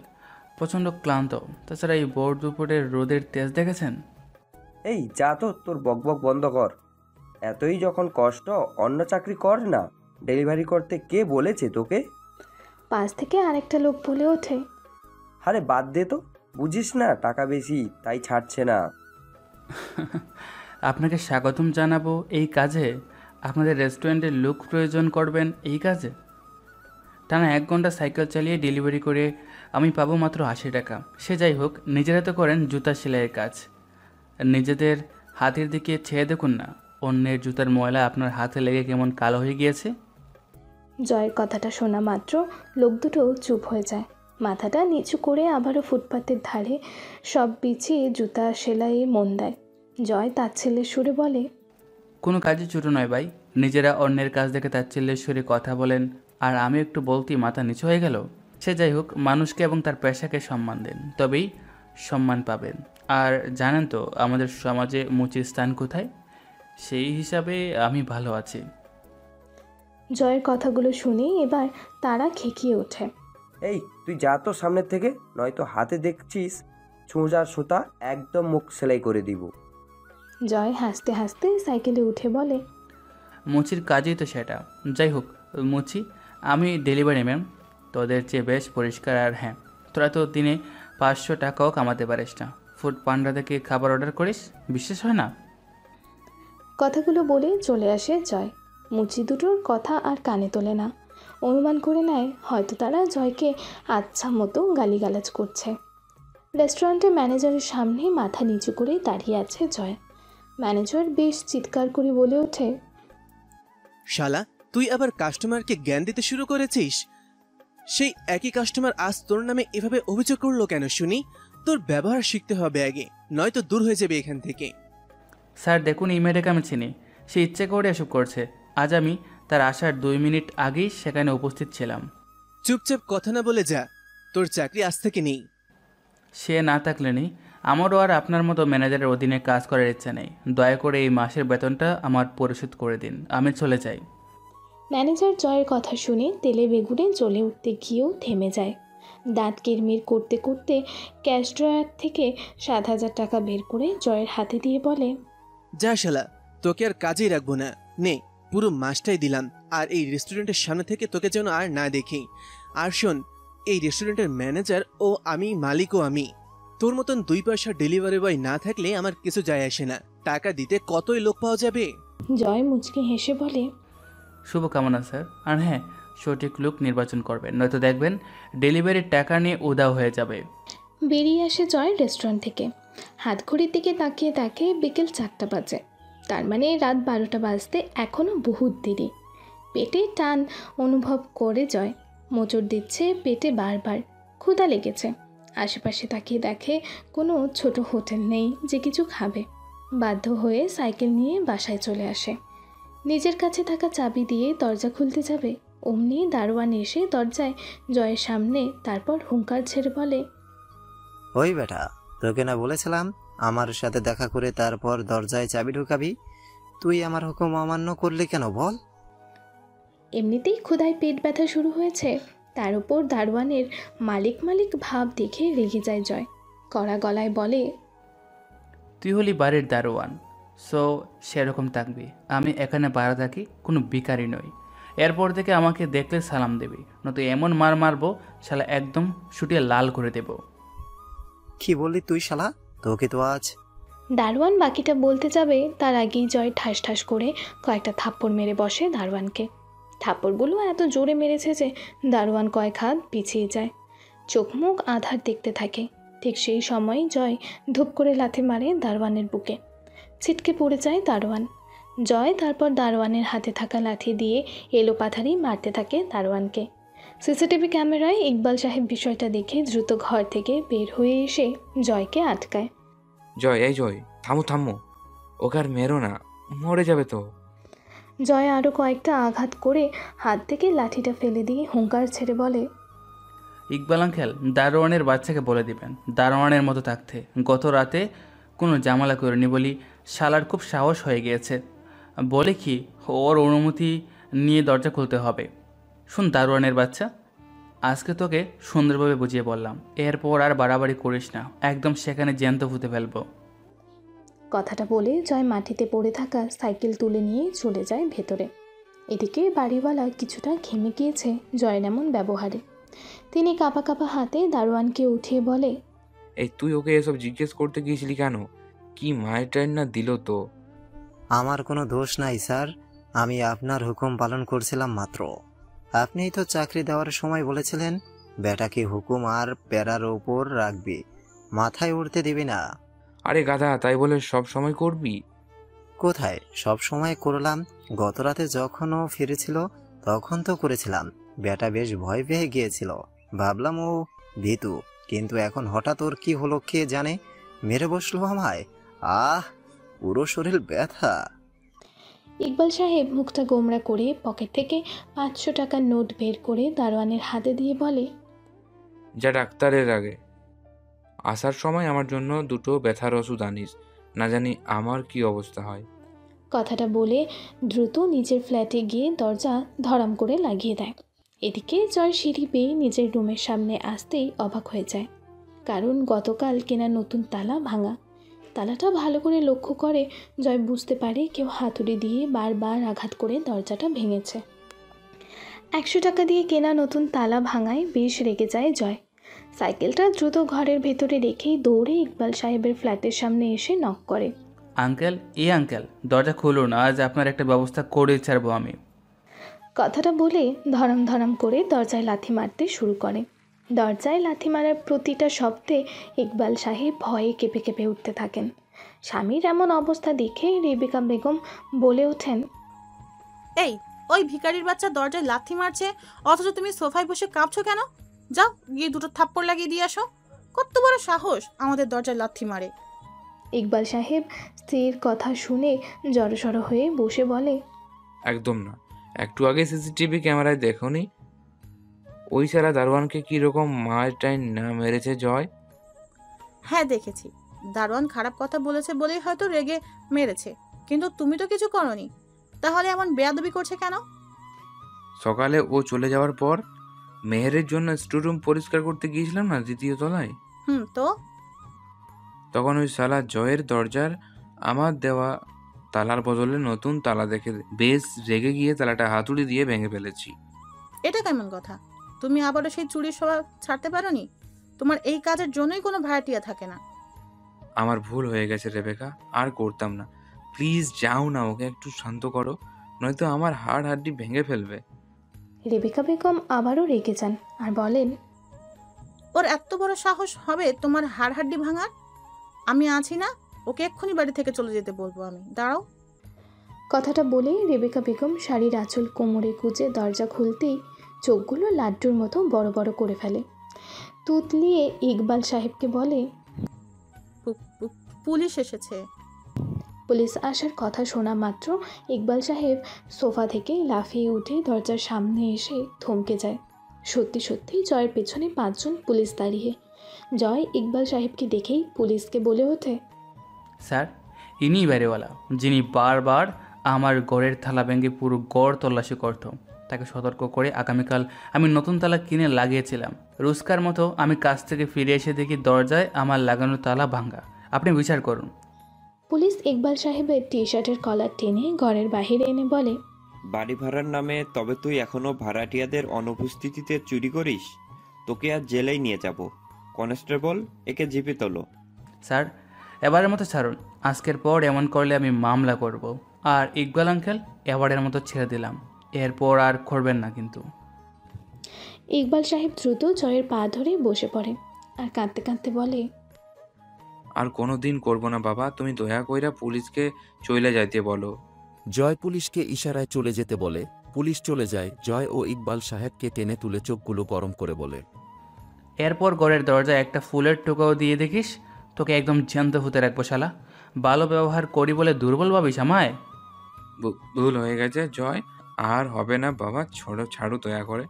প্রচণ্ড ক্লান্ত। তাছাড়া এই ভোর দুপুরের রোদের তেজ দেখেছেন? এই যা তো, তোর বকবক বন্ধ কর। এতই যখন কষ্ট, অন্য চাকরি কর না। ডেলিভারি করতে কে বলেছে তোকে? পাশ থেকে আরেকটা লোক বলে ওঠে, আরে বাদ দে তো, বুঝিস না টাকা বেশি তাই ছাড়ছে না। আপনাকে স্বাগতম জানাবো এই কাজে। আপনাদের রেস্টুরেন্টে লোক প্রয়োজন করবেন এই কাজে। টানা 1 ঘন্টা সাইকেল চালিয়ে ডেলিভারি করে আমি পাবো মাত্র 80 টাকা। সে যাই হোক, নিজেরা তো করেন জুতা সেলাইয়ের কাজ, নিজেদের হাতের দিকে ছেয়ে দেখুন না, অন্যের জুতার ময়লা আপনার হাতে লেগে কেমন কালো হয়ে গিয়েছে। জয়ের কথাটা শোনা মাত্র লোক দুটো চুপ হয়ে যায়। মাথাটা নিচু করে আবারও ফুটপাতের ধারে সব বিছিয়ে জুতা সেলাইয়ে মন দেয়। জয় তাচ্ছিল্যের সুরে বলে, কোনো কাজে ছোটো নয় ভাই, নিজেরা অন্যের কাজ দেখে তাচ্ছিল্যের সুরে কথা বলেন, আর আমি একটু বলতেই মাথা নিচু হয়ে গেল। সে যাই হোক, মানুষকে এবং তার পেশাকে সম্মান দেন, তবেই সম্মান পাবেন। আর জানেন তো আমাদের সমাজে মুচির স্থান কোথায়? সেই হিসাবে আমি ভালো আছি। জয়ের কথাগুলো শুনে এবার তারা খেকিয়ে ওঠে। এই তুই যা তো সামনের থেকে, নয়তো হাতে দেখছিস ছুঁচার সুতা একদম মুখ সেলাই করে দিব। জয় হাসতে হাসতে সাইকেলে উঠে বলে, মুচির কাজই তো সেটা। যাই হোক মুচি, আমি ডেলিভারি ম্যাম, তোদের চেয়ে বেশ পরিষ্কার। আর হ্যাঁ, তোরা তো দিনে 500 টাকাও কামাতে পারিস না, ফুড পান্ডা থেকে খাবার অর্ডার করিস, বিশ্বাস হয় না? কথাগুলো বলে চলে আসে জয়। মুচি দুটোর কথা আর কানে তোলে না। অনুমান করে নেয় হয়তো তারা জয়কে আচ্ছা মতো গালিগালাজ করছে। রেস্টুরেন্টের ম্যানেজারের সামনে মাথা নিচু করে দাঁড়িয়ে আছে জয়। ম্যানেজার বেশ চিৎকার করে বলে ওঠে, শালা, তুই আবার কাস্টমারকে জ্ঞান দিতে শুরু করেছিস? সেই একই কাস্টমার আজ তোর নামে এভাবে অভিযোগ করলো কেন শুনি? তোর ব্যবহার শিখতে হবে আগে, নয়তো দূর হয়ে যাবে এখান থেকে। স্যার দেখুন, এই মেয়েটাকে আমি চিনি, সে ইচ্ছে করে এসব করছে। আজ আমি তার আসার 2 মিনিট আগেই সেখানে উপস্থিত ছিলাম। চুপচাপ কথা না বলে যা, তোর চাকরি আজ থেকে নেই। সে না থাকলে নেই, আমারও আর আপনার মতো ম্যানেজারের অধীনে কাজ করার ইচ্ছা নেই। দয়া করে এই মাসের বেতনটা আমার পরিশোধ করে দিন, আমি চলে যাই। ম্যানেজার জয়ের কথা শুনে তেলে বেগুনে জ্বলে উঠতে গিয়েও থেমে যায়। দাঁত কিরমির করতে করতে ক্যাশ ড্রয়ার থেকে 7,000 টাকা বের করে জয়ের হাতে দিয়ে বলে, যা শালা, তোকে আর কাজেই রাখবো না, নে পুরো মাসটাই দিলাম। আর এই রেস্টুরেন্টের সামনে থেকে তোকে যেন আর না দেখি। আর শোন, এই রেস্টুরেন্টের ম্যানেজার ও আমি, মালিকও আমি। তোর মতন 2 পয়সা ডেলিভারি বয় না থাকলে আমার কিছু যায় আসে না। টাকা দিতে কতই লোক পাওয়া যাবে। জয় মুচকি হেসে বলে, শুভকামনা স্যার। আর হ্যাঁ, সঠিক লোক নির্বাচন করবেন, নয়তো দেখবেন ডেলিভারির টাকা নিয়ে উধাও হয়ে যাবে। বেরিয়ে আসে জয় রেস্টুরেন্ট থেকে। হাত ঘড়ির দিকে তাকিয়ে দেখে বিকেল 4টা বাজে। তার মানে রাত 12টা বাজতে এখনও বহুত দেরি। পেটে টান অনুভব করে জয়। মোচড় দিচ্ছে পেটে বারবার, ক্ষুধা লেগেছে। আশেপাশে তাকিয়ে দেখে কোনো ছোট হোটেল নেই যে কিছু খাবে। বাধ্য হয়ে সাইকেল নিয়ে বাসায় চলে আসে। নিজের কাছে থাকা চাবি দিয়ে দরজা খুলতে যাবে, অমনি দারোয়ান এসে দরজায় জয়ের সামনে, তারপর হুঙ্কার ছেড়ে বলে, ওই বেটা, তোকে না বলেছিলাম আমার সাথে দেখা করে তারপর দরজায় চাবি ঢুকাবি? তুই আমার হুকুম অমান্য করলি কেন বল? এমনিতেই ক্ষুধায় পেট ব্যথা শুরু হয়েছে, তার উপর দারোয়ানের মালিক ভাব দেখে রেগে যায় জয়। কড়া গলায় বলে, তুই হলি বাড়ির দারোয়ান, সো সেরকম থাকবি। আমি এখানে ভাড়া থাকি, কোনো ভিখারি নই। এরপর থেকে আমাকে দেখলে সালাম দেবি, নয়তো এমন মার মারবো শালা একদম শুটিয়ে লাল করে দেব। কি বললি তুই শালা? তোকে তো আজ। দারোয়ান বাকিটা বলতে যাবে তার আগেই জয় ঠাস ঠাস করে কয়েকটা থাপ্পড় মেরে বসে দারোয়ানকে। থাপ্পড়গুলো এত জোরে মেরেছে যে দারোয়ান কয়েক হাত পিছিয়ে যায়, চোখ মুখ আধার দেখতে থাকে। ঠিক সেই সময় জয় ধূপ করে লাথি মারে দারোয়ানের বুকে। ছিটকে পড়ে যায় দারোয়ান। জয় তারপর দারোয়ানের হাতে থাকা লাথি দিয়ে এলোপাথারি মারতে থাকে দারোয়ানকে। সিসিটিভি ক্যামেরায় ইকবাল সাহেব বিষয়টা দেখে দ্রুত ঘর থেকে বের হয়ে এসে জয়কে আটকায়। জয়, এই জয়, থামো থামো, ওকে আর মেরো না, মরে যাবে তো। জয় আরও কয়েকটা আঘাত করে হাত থেকে লাঠিটা ফেলে দিয়ে হুঙ্কার ছেড়ে বলে, ইকবাল আঙ্কেল, দারোয়ানের বাচ্চাকে বলে দিবেন দারোয়ানের মতো থাকতে। গত রাতে কোনো জামালা করিনি বলি শালার খুব সাহস হয়ে গিয়েছে। বলে কি ওর অনুমতি নিয়ে দরজা খুলতে হবে। শুন দারোয়ানের বাচ্চা, আজকে তোকে সুন্দরভাবে বুঝিয়ে বললাম, এরপর আর বাড়াবাড়ি করিস না, একদম সেখানে জ্যান্ত ফুটে ফেলবো। কথাটা বলে জয় মাটিতে পড়ে থাকা সাইকেল তুলে নিয়ে চলে যায় ভেতরে। এদিকে বাড়িওয়ালা কিছুটা ঘেমে গিয়েছে জয়ের এমন ব্যবহারে। তিনি কাঁপা কাঁপা হাতে দারোয়ানকে উঠিয়ে বলে, এই তুই ওকে এসব জিজ্ঞেস করতে গিয়েছিলি কেন? কি মায়ের ট্রেন না দিল তো? আমার কোনো দোষ নাই স্যার, আমি আপনার হুকুম পালন করছিলাম মাত্র। আপনিই তো চাকরি দেওয়ার সময় বলেছিলেন বেটাকে হুকুম আর প্যারার ওপর রাখবি, মাথায় উঠতে দিবি না। আরে গাধা, তাই বলে সব সময় করবি? কোথায় সব সময় করলাম? গত রাতে যখন ও ফিরেছিল তখন তো করেছিলাম। বেটা বেশ ভয় পেয়ে গিয়েছিল, ভাবলাম ও ভীতু, কিন্তু এখন হঠাৎ ওর কি হলো কে জানে, মেরে বসলো আমায়। পুরো শরীর ব্যথা। ইকবাল সাহেব মুখটা গোমড়া করে পকেট থেকে 500 টাকার নোট বের করে দারোয়ানের হাতে দিয়ে বলে, যা ডাক্তারের আগে আসার সময় আমার জন্য 2টো ব্যথার ওষুধ আনিস, না জানি আমার কি অবস্থা হয়। কথাটা বলে দ্রুত নিজের ফ্ল্যাটে গিয়ে দরজা ধরাম করে লাগিয়ে দেয়। এদিকে জয় সিঁড়ি বেয়ে নিজের রুমের সামনে আসতেই অবাক হয়ে যায়, কারণ গতকাল কেনা নতুন তালা ভাঙা। তালাটা ভালো করে লক্ষ্য করে জয় বুঝতে পারে কেউ হাতুড়ি দিয়ে বারবার আঘাত করে দরজাটা ভেঙেছে। 100 টাকা দিয়ে কেনা নতুন তালা ভাঙায় বেশ রেগে যায় জয়। সাইকেলটা দ্রুত ঘরের ভেতরে রেখেই দৌড়ে ইকবাল সাহেবের ফ্ল্যাটের সামনে এসে নক করে। আঙ্কেল, আঙ্কেল, দরজা খুলুন, আজ আপনার একটা ব্যবস্থা করে ছাড়বো আমি। কথাটা বলে ধরাম ধরাম করে দরজায় লাথি মারতে শুরু করে। দরজায় লাথি মারার প্রতিটা শব্দে ইকবাল সাহেব ভয়ে কেঁপে কেঁপে উঠতে থাকেন। স্বামীর এমন অবস্থা দেখে রেবেকা বেগম বলে ওঠেন, এই, ওই ভিখারির বাচ্চা দরজায় লাথি মারছে, অথচ তুমি সোফায় বসে কাঁপছো কেন? যাও গিয়ে 2টো থাপ্পড় লাগিয়ে দিয়ে আসো। কত বড় সাহস আমাদের দরজায় লাথি মারে। ইকবাল সাহেব স্ত্রীর কথা শুনে জড়সড় হয়ে বসে বলে, একদম না। একটু আগে সিসিটিভি ক্যামেরায় দেখোনি ওই সারা দারোয়ানকে কিরকম মারটাই না মেরেছে জয়? হ্যাঁ দেখেছি, দারোয়ান খারাপ কথা বলেছে বলেই হয়তো রেগে মেরেছে, কিন্তু তুমি তো কিছু করনি, তাহলে এমন বেয়াদবি করছে কেন? সকালে ও চলে যাওয়ার পর মেহেরের জন্য স্টোররুম পরিষ্কার করতে গিয়েছিলাম না 2য় তলায়, তো তখন ওই শালা জয়ের দরজার আমার দেওয়া তালার বদলে নতুন তালা দেখে বেশ রেগে গিয়ে তালাটা হাতুড়ি দিয়ে ভেঙে ফেলেছি। এটা কেমন কথা? তুমি আবারও সেই চুরির স্বভাব ছাড়তে পারোনি? তোমার এই কাজের জন্যই কোনো ভাড়াটিয়া থাকে না। আমার ভুল হয়ে গেছে রেবেকা, আর করতাম না। প্লিজ যাও না, ওকে একটু শান্ত করো, নয়তো আমার হাড় হাড্ডি ভেঙে ফেলবে। রেবেকা বেগম আবারও রেগে যান আর বলেন, ওর এত বড় সাহস হবে তোমার হাড় হাড্ডি ভাঙার? আমি আছি না, ওকে এক্ষুনি বাড়ি থেকে চলে যেতে বলবো আমি। দাঁড়াও। কথাটা বলে রেবেকা বেগম শাড়ির আঁচল কোমরে গুজে দরজা খুলতেই চোখগুলো লাড্ডুর মতো বড় বড় করে ফেলে। তুতলিয়ে ইকবাল সাহেবকে বলে, পুলিশ এসেছে। পুলিশ আসার কথা শোনা মাত্র ইকবাল সাহেব সোফা থেকে লাফিয়ে উঠে দরজার সামনে এসে থমকে যায়। সত্যি সত্যি জয়ের পেছনে 5 জন পুলিশ দাঁড়িয়ে। জয় ইকবাল সাহেবকে দেখেই পুলিশকে বলে ওঠে, স্যার, ইনি বাড়িওয়ালা, যিনি বারবার আমার গড়ের থালা ভেঙে পুরো গড় তল্লাশি করত। তাকে সতর্ক করে আগামীকাল আমি নতুন তালা কিনে লাগিয়েছিলাম। রোজকার মতো আমি কাজ থেকে ফিরে এসে দেখি দরজায় আমার লাগানো তালা ভাঙা। আপনি বিচার করুন। পুলিশ ইকবাল সাহেবের টি শার্টের কলার টেনে ঘরের বাহিরে এনে বলে, বাড়ি ভাড়ার নামে তবে তুই এখনো ভাড়াটিয়াদের অনুপস্থিতিতে চুরি করিস? তোকে আজ জেলেই নিয়ে যাব। কনস্টেবল, একে জিপে তোলো। স্যার, এবারের মতো ছাড়ুন। আজকের পর এমন করলে আমি মামলা করব। আর ইকবাল আঙ্কেল, এবারের মতো ছেড়ে দিলাম, এরপর আর করবেন না কিন্তু। ইকবাল সাহেব দ্রুত জয়ের পা ধরে বসে পড়ে আর কাঁদতে কাঁদতে বলে, আর কোনো দিন করবো না বাবা, তুমি দয়া কইরা পুলিশকে চলে যাইতে বলো। জয় পুলিশকে ইশারায় চলে যেতে বলে। পুলিশ চলে যায়। জয় ও ইকবাল সাহেবকে টেনে তুলে চোখগুলো গরম করে বলে, এরপর ঘরের দরজায় একটা ফুলের টোকাও দিয়ে দেখিস, তোকে একদম জ্যান্ত হতে রাখবো শালা। ভালো ব্যবহার করি বলে দুর্বল ভাবিস আমায়? ভুল হয়ে গেছে জয়, আর হবে না বাবা, ছাড়ো দয়া করে।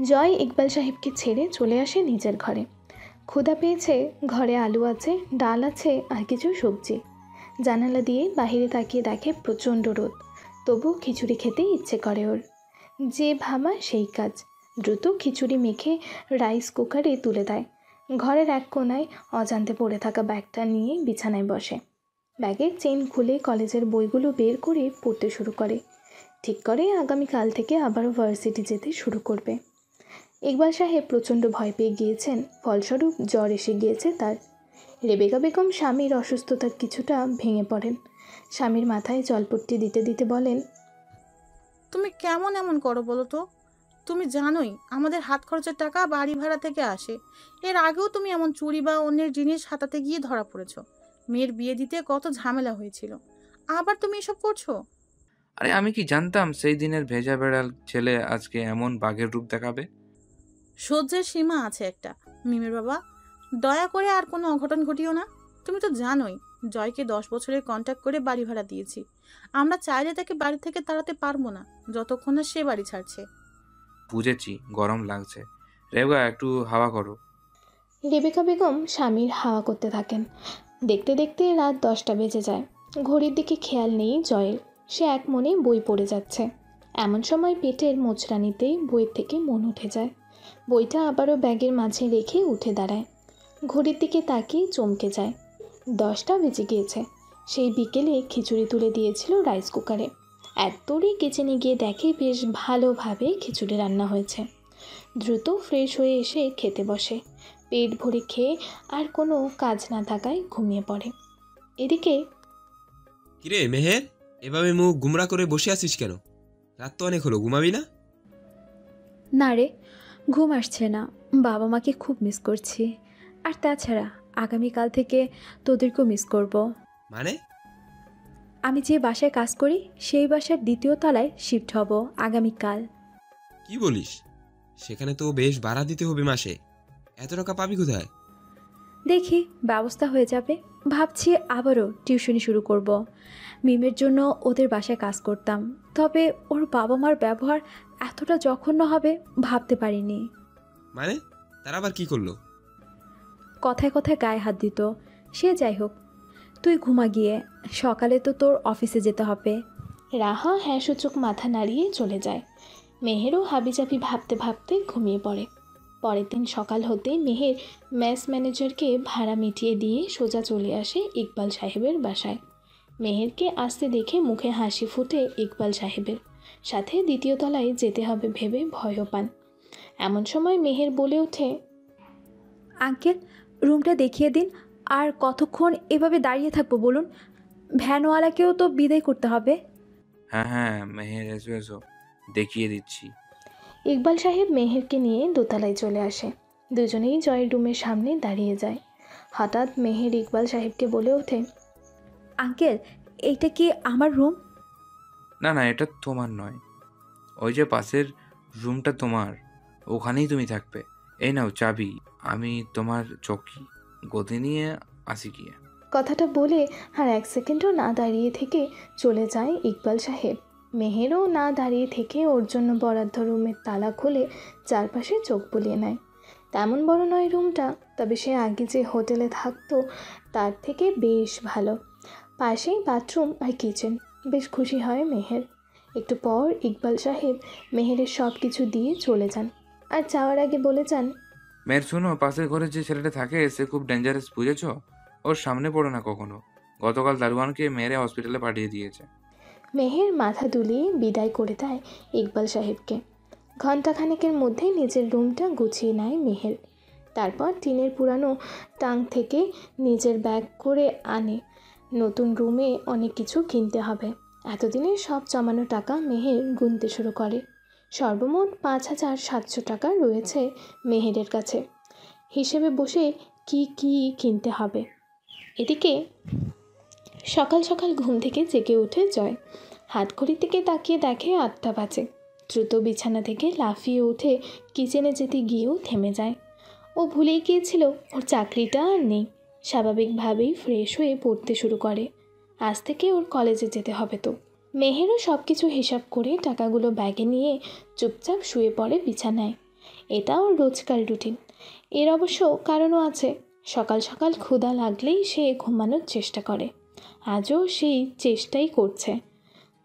জয় ইকবাল সাহেবকে ছেড়ে চলে আসে নিজের ঘরে। ক্ষুধা পেয়েছে, ঘরে আলু আছে, ডাল আছে আর কিছু সবজি। জানালা দিয়ে বাহিরে তাকিয়ে দেখে প্রচণ্ড রোদ, তবু খিচুড়ি খেতে ইচ্ছে করে ওর। যে ভাবা সেই কাজ। দ্রুত খিচুড়ি মেখে রাইস কুকারে তুলে দেয়। ঘরের এক কোনায় অজান্তে পড়ে থাকা ব্যাগটা নিয়ে বিছানায় বসে। ব্যাগের চেন খুলে কলেজের বইগুলো বের করে পড়তে শুরু করে। ঠিক করে আগামীকাল থেকে আবারও ভার্সিটি যেতে শুরু করবে। ইকবাল সাহেব প্রচণ্ড ভয় পেয়ে গিয়েছেন, ফলস্বরূপ জ্বর এসে গিয়েছে তার। রেবেকা বেগম স্বামীর অসুস্থতার কিছুটা ভেঙে পড়েন। স্বামীর মাথায় জলপট্টি দিতে দিতে বলেন, তুমি কেমন এমন করো বলো তো? তুমি জানোই আমাদের হাত খরচের টাকা বাড়ি ভাড়া থেকে আসে। এর আগেও তুমি এমন চুরি বা অন্যের জিনিস হাতাতে গিয়ে ধরা পড়েছো। মেয়ের বিয়ে দিতে কত ঝামেলা হয়েছিল, আবার তুমি এসব করছো? আরে আমি কি জানতাম সেই দিনের ভেজা বেড়াল ছেলে আজকে এমন বাঘের রূপ দেখাবে। সহ্যের সীমা আছে একটা। মিমের বাবা, দয়া করে আর কোনো অঘটন ঘটিও না। তুমি তো জানোই জয়কে 10 বছরের কন্ট্যাক্ট করে বাড়ি ভাড়া দিয়েছি। আমরা চাইলে তাকে বাড়ি থেকে তাড়াতে পারবো না যতক্ষণ না সে বাড়ি ছাড়ছে। বুঝেছি, গরম লাগছে। রেবা একটু হাওয়া করো। রেবেকা বেগম স্বামীর হাওয়া করতে থাকেন। দেখতে দেখতে রাত 10টা বেজে যায়। ঘড়ির দিকে খেয়াল নেই জয়ের। সে এক মনে বই পড়ে যাচ্ছে। এমন সময় পেটের মোচড়ানিতেই বইয়ের থেকে মন উঠে যায়। বইটা আবারও ব্যাগের মাঝে রেখে উঠে দাঁড়ায়। ঘড়ির দিকে তাকিয়ে চমকে যায়। 10টা বেজে গিয়েছে। সেই বিকেলে খিচুড়ি তুলে দিয়েছিল রাইস কুকারে। এতটাই কিচেনে গিয়ে দেখে বেশ ভালোভাবে খিচুড়ি রান্না হয়েছে। দ্রুত ফ্রেশ হয়ে এসে খেতে বসে। পেট ভরে খেয়ে আর কোনো কাজ না থাকায় ঘুমিয়ে পড়ে। এদিকে কিরে মেহের, এভাবে মুখ গুমরা করে বসে আছিস কেন? রাত তো অনেক হলো, ঘুমাবি না? না রে, ঘুম আসছে না। বাবা মাকে খুব মিস করছি। আর তাছাড়া আগামীকাল থেকে তোদেরকেও মিস করব। মানে? আমি যে বাসায় কাজ করি সেই বাসার 2য় তলায় শিফট হব আগামীকাল। কি বলিস? সেখানে তো বেশ ভাড়া দিতে হবে মাসে। এত টাকা পাবি কোথায়? দেখি ব্যবস্থা হয়ে যাবে। ভাবছি আবারও টিউশনি শুরু করব। মিমের জন্য ওদের বাসায় কাজ করতাম, তবে ওর বাবা মার ব্যবহার এতটা জঘন্য হবে ভাবতে পারিনি। মানে তারা আবার কি করলো? কথায় কথায় গায়ে হাত দিত। সে যাই হোক, তুই ঘুমা গিয়ে, সকালে তো তোর অফিসে যেতে হবে। রাহা হ্যাঁ সূচক মাথা নাড়িয়ে চলে যায়। মেহেরও হাবিজাবি ভাবতে ভাবতে ঘুমিয়ে পড়ে। পরের দিন সকাল হতে মেহের মেস ম্যানেজারকে ভাড়া মিটিয়ে দিয়ে সোজা চলে আসে ইকবাল সাহেবের বাসায়। মেহেরকে আসতে দেখে মুখে হাসি ফুটে ইকবাল সাহেবের। সাথে 2য় তলায় যেতে হবে ভেবে ভয়ও পান। এমন সময় মেহের বলে ওঠে, আঙ্কেল, রুমটা দেখিয়ে দিন। আর কতক্ষণ এভাবে দাঁড়িয়ে থাকবো বলুন? ভ্যানওয়ালাকেও তো বিদায় করতে হবে। হ্যাঁ হ্যাঁ মেহের, এসো এসো, দেখিয়ে দিচ্ছি। ইকবাল সাহেব মেহেরকে নিয়ে দোতলায় চলে আসে। দুজনেই জয়ের রুমের সামনে দাঁড়িয়ে যায়। হঠাৎ মেহের ইকবাল সাহেবকে বলে ওঠে, আঙ্কেল, এইটা কি আমার রুম? না না, এটা তোমার নয়। ওই যে পাশের রুমটা তোমার, ওখানেই তুমি থাকবে। এই নাও চাবি। আমি তোমার চৌকি গদি নিয়ে আসি গিয়ে। কথাটা বলে আর 1 সেকেন্ডও না দাঁড়িয়ে থেকে চলে যায় ইকবাল সাহেব। মেহেরও না দাঁড়িয়ে থেকে ওর জন্য বরাদ্দ রুমের তালা খুলে চারপাশে চোখ বুলিয়ে নেয়। তেমন বড় নয় রুমটা, তবে সে আগে যে হোটেলে থাকতো তার থেকে বেশ ভালো। পাশেই বাথরুম আর কিচেন। বেশ খুশি হয় মেহের। একটু পর ইকবাল সাহেব মেহেরের সব কিছু দিয়ে চলে যান। আর যাওয়ার আগে বলে যান, মেয়ের শোনো, পাশের ঘরে যে ছেলেটা থাকে সে খুব ডেঞ্জারাস, বুঝেছ? ওর সামনে পড়ো না কখনো। গতকাল দারোয়ানকে মেরে হসপিটালে পাঠিয়ে দিয়েছে। মেহের মাথা দুলিয়ে বিদায় করে দেয় ইকবাল সাহেবকে। ঘণ্টাখানেকের মধ্যে নিজের রুমটা গুছিয়ে নেয় মেহের। তারপর টিনের পুরানো টাং থেকে নিজের ব্যাগ করে আনে। নতুন রুমে অনেক কিছু কিনতে হবে। এতদিনে সব জমানো টাকা মেহের গুনতে শুরু করে। সর্বমোট 5,700 টাকা রয়েছে মেহেরের কাছে। হিসেবে বসে কি কি কিনতে হবে। এদিকে সকাল সকাল ঘুম থেকে জেগে ওঠে জয়। হাতঘড়ির দিকে তাকিয়ে দেখে 8টা বাজে। দ্রুত বিছানা থেকে লাফিয়ে উঠে কিচেনে যেতে গিয়েও থেমে যায়। ও ভুলেই গিয়েছিল ওর চাকরিটা আর নেই। স্বাভাবিকভাবেই ফ্রেশ হয়ে পড়তে শুরু করে। আজ থেকে ওর কলেজে যেতে হবে তো। মেহেরও সব কিছু হিসাব করে টাকাগুলো ব্যাগে নিয়ে চুপচাপ শুয়ে পড়ে বিছানায়। এটা ওর রোজকার রুটিন। এর অবশ্য কারণও আছে। সকাল সকাল ক্ষুধা লাগলেই সে ঘুমানোর চেষ্টা করে। আজও সেই চেষ্টাই করছে।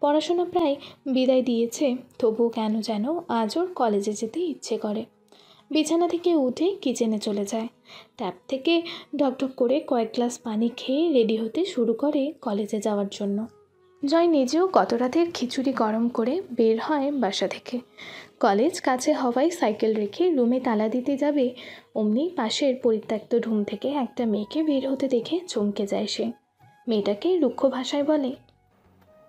পড়াশোনা প্রায় বিদায় দিয়েছে, তবুও কেন যেন আজ ওর কলেজে যেতে ইচ্ছে করে। বিছানা থেকে উঠে কিচেনে চলে যায়। ট্যাপ থেকে ঢকঢক করে কয়েক গ্লাস পানি খেয়ে রেডি হতে শুরু করে কলেজে যাওয়ার জন্য। জয় নিজেও গত রাতের খিচুড়ি গরম করে বের হয় বাসা থেকে। কলেজ কাছে হওয়ায় সাইকেল রেখে রুমে তালা দিতে যাবে, অমনি পাশের পরিত্যক্ত রুম থেকে একটা মেয়েকে বের হতে দেখে চমকে যায় সে। মেয়েটাকে রুক্ষ ভাষায় বলে,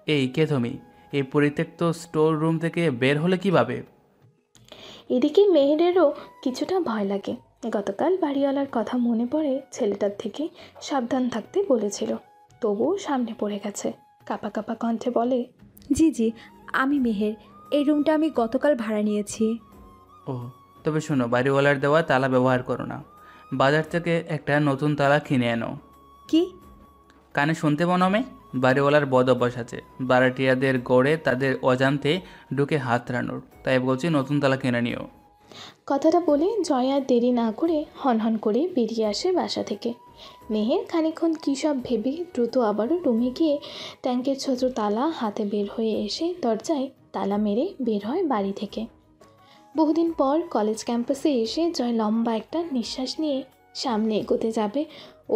এই কে তুমি? এই পরিত্যক্ত স্টোর রুম থেকে বের হলে কিভাবে? এদিকে মেহেরেরও কিছুটা ভয় লাগে। গতকাল বাড়িওয়ালার কথা মনে পড়ে ছেলেটার থেকে সাবধান থাকতে বলেছিল, তবুও সামনে পড়ে গেছে। কাঁপা কাঁপা কণ্ঠে বলে, জি জি, আমি মেহের। এই রুমটা আমি গতকাল ভাড়া নিয়েছি। ও, তবে শোনো, বাড়িওয়ালার দেওয়া তালা ব্যবহার করো না। বাজার থেকে একটা নতুন তালা কিনে আনো। কি? কানে শুনতে বনমে? বাড়িওয়ালার বদ অভ্যাস আছে ভাড়াটিয়াদের গড়ে তাদের অজান্তে ঢুকে হাত রানোর, তাই বলছি নতুন তালা কিনে নিও। কথাটা বলে জয় আর দেরি না করে হনহন করে বেরিয়ে আসে বাসা থেকে। মেহের খানিকক্ষণ কী সব ভেবে দ্রুত আবারও রুমে গিয়ে ট্যাঙ্কের ছোট তালা হাতে বের হয়ে এসে দরজায় তালা মেরে বের হয় বাড়ি থেকে। বহুদিন পর কলেজ ক্যাম্পাসে এসে জয় লম্বা একটা নিঃশ্বাস নিয়ে সামনে এগোতে যাবে,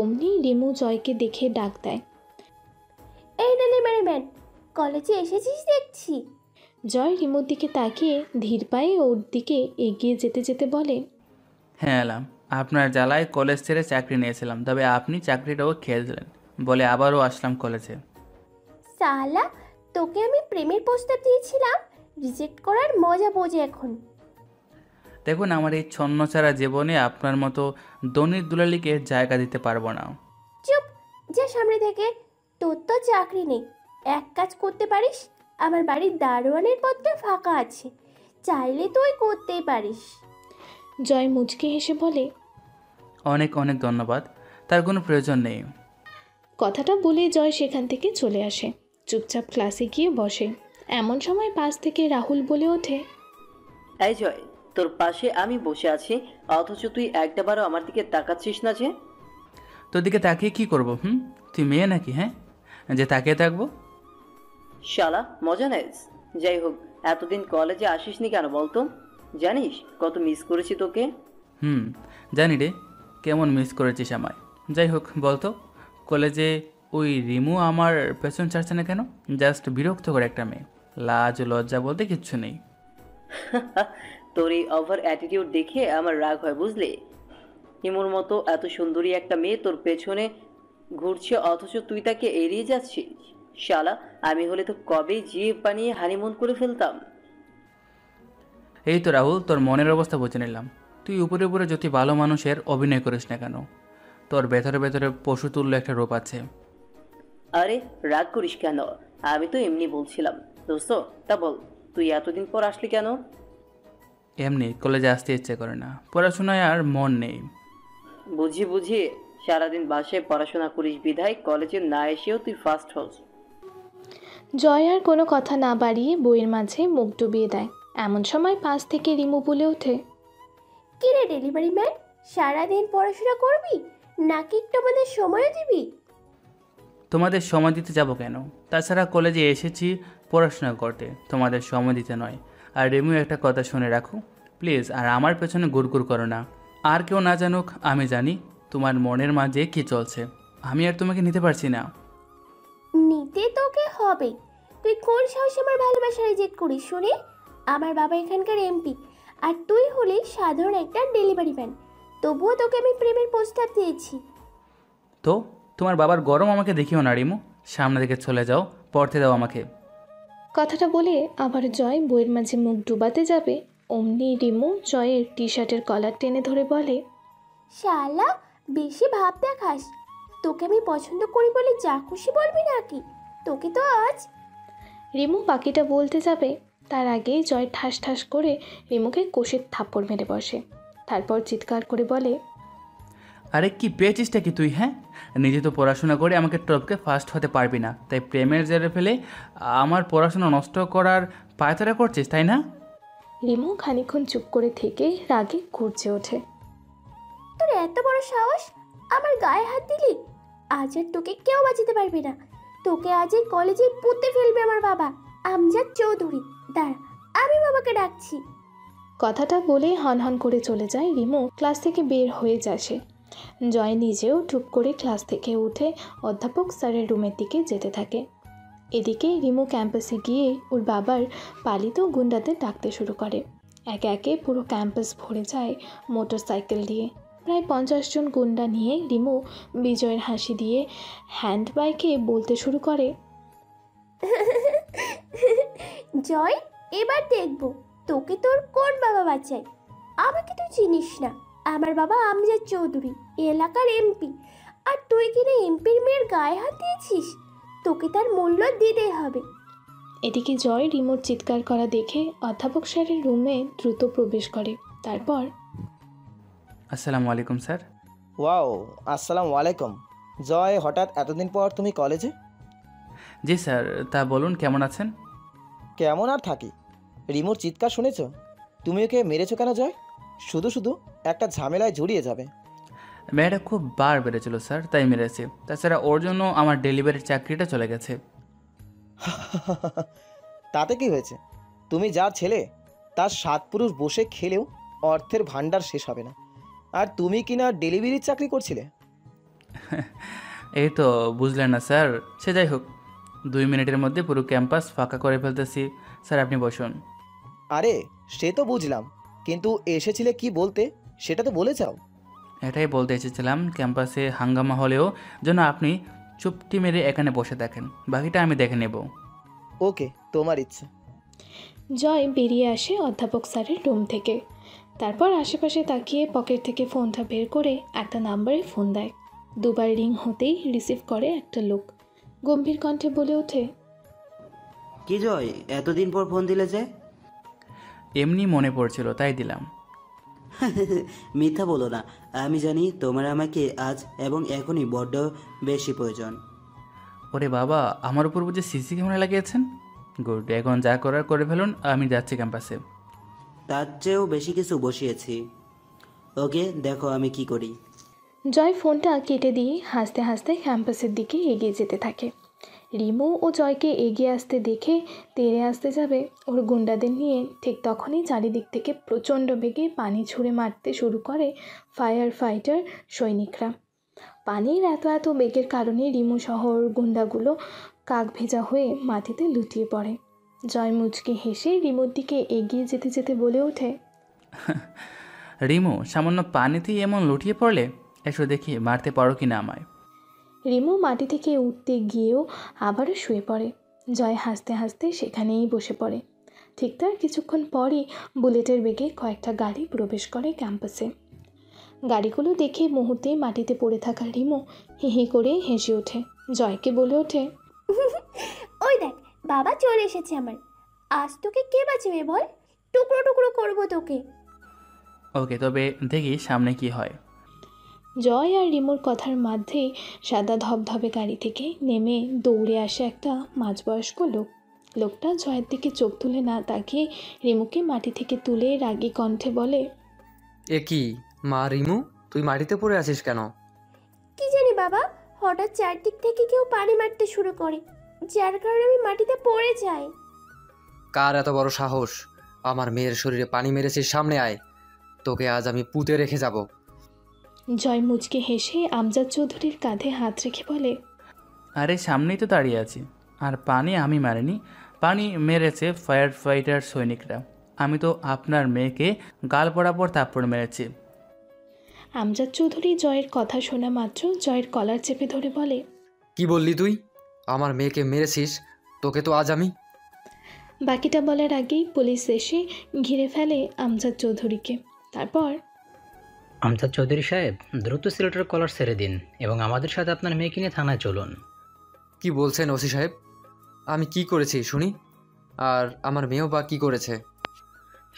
অমনি রিমু জয়কে দেখে ডাক দেয়, এই ডেলিভারি ম্যান, কলেজে এসেছিস দেখছি। জয় রিমুর দিকে তাকিয়ে ধীর পায়ে ওর দিকে এগিয়ে যেতে যেতে বলে, হ্যাঁ এলাম। আপনার জ্বালায় কলেজ ছেড়ে চাকরি নিয়েছিলাম, তবে আপনি চাকরিটাও খেয়ে দিলেন বলে আবারও আসলাম কলেজে। সালা, তোকে আমি প্রেমের প্রস্তাব দিয়েছিলাম, রিজেক্ট করার মজা বোঝে এখন। দেখুন, আমার এই ছন্নছাড়া জীবনে আপনার মতো দনির দুলালিকে জায়গা দিতে পারবো না। চুপ, যা সামনে থেকে। তোর তো চাকরি নেই, এক কাজ করতে পারিস, আমার বাড়ির দারোয়ানের পদটা ফাঁকা আছে, চাইলে তুই করতেই পারিস। জয় মুচকে হেসে বলে, অনেক অনেক ধন্যবাদ, তার কোনো প্রয়োজন নেই। কথাটা বলে জয় সেখান থেকে চলে আসে, চুপচাপ ক্লাসে গিয়ে বসে। এমন সময় পাশ থেকে রাহুল বলে ওঠে, এই জয়, তোর পাশে আমি বসে আছি, অথচ তুই একটাবারও আমার দিকে তাকাচ্ছিস না যে? তোর দিকে তাকিয়ে কি করবো? তুই মেয়ে নাকি, হ্যাঁ, যে তাকিয়ে থাকবো? শালা, মজা নেস। যাই হোক, এতদিন কলেজে আসিসনি কেন বলতো? জানিস কত মিস করেছি তোকে? জানি রে, কেমন মিস করেছিস আমায়। যাই হোক, বলতো কলেজে ওই রিমু আমার পেছন ছাড়ছে না কেন? জাস্ট বিরক্ত করে একটা মেয়ে, লাজ লজ্জা বলতে কিচ্ছু নেই। তোর এই ওভার অ্যাটিটিউড দেখে আমার রাগ হয়, বুঝলি? হিমুর মতো এত সুন্দরী একটা মেয়ে তোর পেছনে ঘুরছে, অথচ তুই তাকে এড়িয়ে যাচ্ছিস। শালা, আমি হলে তো কবেই জিভ বানিয়ে হানিমুন করে ফেলতাম। এই তো রাহুল, তোর মনের অবস্থা বুঝে নিলাম। তুই উপরে উপরে যদি ভালো মানুষের অভিনয় করিস না কেন, তোর ভেতরে ভেতরে পশু তুল্য একটা রূপ আছে। আরে রাগ করিস কেন? আমি তো এমনি বলছিলাম। দোস্ত, তা বল, তুই এতদিন পর আসলি কেন? এমনি, কলেজে আসতে ইচ্ছে করে না, পড়াশোনায় আর মন নেই। বুঝি বুঝি, সারাদিন বাসায় পড়াশোনা করিস বিধায় কলেজে না এসেও তুই ফার্স্ট হোস। জয় আর কোনো কথা না বাড়িয়ে বইয়ের মাঝে মুখ ডুবিয়ে দেয়। এমন সময় পাশ থেকে রিমু বলে ওঠে, কি রে ডেলিভারি ম্যান, সারাদিন পড়াশোনা করবি নাকি একটু আমাদের সময়ও দিবি? তোমাদের সময় দিতে যাব কেন? তাছাড়া কলেজে এসেছি পড়াশোনা করতে, তোমাদের সময় দিতে নয়। আর রিমু, একটা কথা শুনে রাখো প্লিজ, আর আমার পেছনে গুড়গুড় করো না। আর কেউ না জানুক, আমি জানি তোমার মনের মাঝে কি চলছে। আমি আর তোমাকে নিতে পারছি না। নিতে তোকে হবে। তুই কোন সাহসে আমার ভালোবাসা রিজেক্ট করিস শুনে? আমার বাবা এখানকার এমপি, আর তুই হলি সাধারণ একটা ডেলিভারি ম্যান, তবুও তোকে আমি প্রেমের প্রস্তাব দিয়েছি। তো তোমার বাবার গরম আমাকে দেখিও না রিমু, সামনে দিকে চলে যাও, পড়তে দাও আমাকে। কথাটা বলে আবার জয় বইয়ের মাঝে মুখ ডুবাতে যাবে, অমনি রিমু জয়ের টি শার্টের কলার টেনে ধরে বলে, শালা, বেশি ভাব দেখাস। তোকে আমি পছন্দ করি বলে যা খুশি বলবি নাকি? তোকে তো আজ। রিমু বাকিটা বলতে যাবে, তার আগেই জয় ঠাস ঠাস করে রিমুকে কষে থাপ্পড় মেরে বসে। তারপর চিৎকার করে বলে, আরে কি পেয়েছিসটা কি তুই? হ্যাঁ, নিজে তো পড়াশোনা করে আমাকে টপকে ফার্স্ট হতে পারবি না, তাই প্রেমের জেরে ফেলে আমার পড়াশোনা নষ্ট করার পায়তারা করছিস, তাই না? রিমু খানিকক্ষণ চুপ করে থেকে রাগে গর্জে ওঠে, তোর এত বড় সাহস, আমার গায়ে হাত দিলি? আজ আর তোকে কেউ বাঁচাতে পারবে না। তোকে আজ এই কলেজে পুঁতে ফেলবে আমার বাবা, আমজাদ চৌধুরী। দাঁড়া, আমি বাবাকে ডাকছি। কথাটা বলে হনহন করে চলে যায় রিমু ক্লাস থেকে বের হয়ে যাচ্ছে। জয় নিজেও টুপ করে ক্লাস থেকে উঠে অধ্যাপক স্যারের রুমের দিকে যেতে থাকে। এদিকে রিমু ক্যাম্পাসে গিয়ে ওর বাবার পালিত গুন্ডাদের ডাকতে শুরু করে। একে একে পুরো ক্যাম্পাস ভরে যায় মোটর সাইকেল দিয়ে। প্রায় 50 জন গুন্ডা নিয়ে রিমু বিজয়ের হাসি দিয়ে হ্যান্ড বাইকে বলতে শুরু করে, জয়, এবার দেখব তোকে তোর কোন বাবা বাঁচায়? আমাকে তুই চিনিস না। আমার বাবা আমজাদ চৌধুরী, এলাকার এমপি। আর তুই কিনা এমপির মেয়ের গায়ে হাত দিয়েছিস? তোকে তার মূল্য দিতেই হবে। এদিকে জয় রিমোর চিৎকার করা দেখে অধ্যাপক স্যারের রুমে দ্রুত প্রবেশ করে। তারপর, আসসালামু আলাইকুম স্যার। ওয়াও, আসসালামু আলাইকুম। জয়, হঠাৎ এতদিন পর তুমি কলেজে? জি স্যার, তা বলুন কেমন আছেন? কেমন আর থাকি, রিমোর চিৎকার শুনেছ? তুমি ওকে মেরেছো কেন জয়? শুধু শুধু একটা ঝামেলায় জড়িয়ে যাবে। মেয়েটা খুব বার বেড়েছিল স্যার, তাই মেরেছে। তাছাড়া ওর জন্য আমার ডেলিভারির চাকরিটা চলে গেছে। তাতে কি হয়েছে? তুমি যার ছেলে, তার 7 পুরুষ বসে খেলেও অর্থের ভান্ডার শেষ হবে না। আর তুমি কিনা ডেলিভারির চাকরি করছিলে। এই তো বুঝলেন না স্যার। সে যাই হোক, 2 মিনিটের মধ্যে পুরো ক্যাম্পাস ফাঁকা করে ফেলতেছি। স্যার আপনি বসুন। আরে সে তো বুঝলাম, কিন্তু এসেছিলে কি বলতে সেটা তো বলে যাও। এটাই বলতে এসেছিলাম, ক্যাম্পাসে হাঙ্গামা হলেও যেন আপনি চুপটি মেরে এখানে বসে দেখেন, বাকিটা আমি দেখে নেব। ওকে, তোমার ইচ্ছে। জয় বেরিয়ে আসে অধ্যাপক স্যারের রুম থেকে। তারপর আশেপাশে তাকিয়ে পকেট থেকে ফোনটা বের করে একটা নাম্বারে ফোন দেয়। 2 বার রিং হতেই রিসিভ করে একটা লোক। গম্ভীর কণ্ঠে বলে ওঠে, কি জয়, এতদিন পর ফোন দিলে যে? এমনি মনে পড়ছিল তাই দিলাম। মিথ্যা বলো না, আমি জানি তোমার আমাকে আজ এবং এখনই বড্ড বেশি প্রয়োজন। ওরে বাবা, আমার উপর বুঝে সিসি ক্যামেরা লাগিয়েছেন? গুড, এখন যা করার করে ফেলুন, আমি যাচ্ছি ক্যাম্পাসে। তার চেয়েও বেশি কিছু বসিয়েছি। ওকে, দেখো আমি কি করি। জয় ফোনটা কেটে দিয়ে হাসতে হাসতে ক্যাম্পাসের দিকে এগিয়ে যেতে থাকে। রিমু ও জয়কে এগিয়ে আসতে দেখে তেড়ে আসতে যাবে ওর গুন্ডাদের নিয়ে, ঠিক তখনই চারিদিক থেকে প্রচণ্ড বেগে পানি ছুঁড়ে মারতে শুরু করে ফায়ার ফাইটার সৈনিকরা। পানির এত বেগের কারণে রিমু শহর গুন্ডাগুলো কাক ভেজা হয়ে মাটিতে লুটিয়ে পড়ে। জয় মুচকি হেসে রিমুর দিকে এগিয়ে যেতে যেতে বলে ওঠে, রিমু, সামান্য পানিতেই এমন লুটিয়ে পড়লে? এসো দেখি মারতে পারো কি না আমায়। রিমু মাটি থেকে উঠতে গিয়েও আবারও শুয়ে পড়ে। জয় হাসতে হাসতে সেখানেই বসে পড়ে। ঠিক তার কিছুক্ষণ পরই বুলেটের বেগে কয়েকটা গাড়ি প্রবেশ করে ক্যাম্পাসে। গাড়িগুলো দেখে মুহূর্তেই মাটিতে পড়ে থাকা রিমু হি করে হেসে ওঠে। জয়কে বলে ওঠে, ওই দেখ, বাবা চলে এসেছে আমার। আজ তোকে কে বাঁচাবে বল? টুকরো টুকরো করবো তোকে। ওকে, তবে দেখি সামনে কি হয়। জয় আর রিমুর কথার মধ্যেই সাদা ধবধবে গাড়ি থেকে নেমে দৌড়ে আসে একটা মাঝবয়স্ক লোক। লোকটা জয়ের দিকে চোখ তুলে না তাকিয়ে রিমুকে মাটি থেকে তুলে রাগী কণ্ঠে বলে, এ কি মা রিমু, তুই মাটিতে পড়ে আছিস কেন? কি জানি বাবা, হঠাৎ চারদিক থেকে কেউ পানি মারতে শুরু করে, যার কারণে আমি মাটিতে পড়ে যাই। কার এত বড় সাহস আমার মেয়ের শরীরে পানি মেরেছিস? সামনে আয়, তোকে আজ আমি পুঁতে রেখে যাব। জয় মুচকে হেসে আমজাদ চৌধুরীর কাঁধে হাত রেখে বলে, আরে সামনেই তো দাঁড়িয়ে আছি। আর পানি আমি মারিনি, পানি মেরেছে ফায়ার ফাইটার সৈনিকরা। আমি তো আপনার মেয়েকে গাল বরাবর থাপ্পড় মেরেছি। আমজাদ চৌধুরী জয়ের কথা শোনা মাত্র জয়ের কলার চেপে ধরে বলে, কি বললি তুই? আমার মেয়েকে মেরেছিস? তোকে তো আজ আমি। বাকিটা বলার আগেই পুলিশ এসে ঘিরে ফেলে আমজাদ চৌধুরীকে। তারপর, আমজাদ চৌধুরী সাহেব, দ্রুত সিলেটের কলার ছেড়ে দিন এবং আমাদের সাথে আপনার মেয়েকে নিয়ে থানায় চলুন। কি বলছেন ওসি সাহেব? আমি কি করেছি শুনি? আর আমার মেয়েও বা কি করেছে?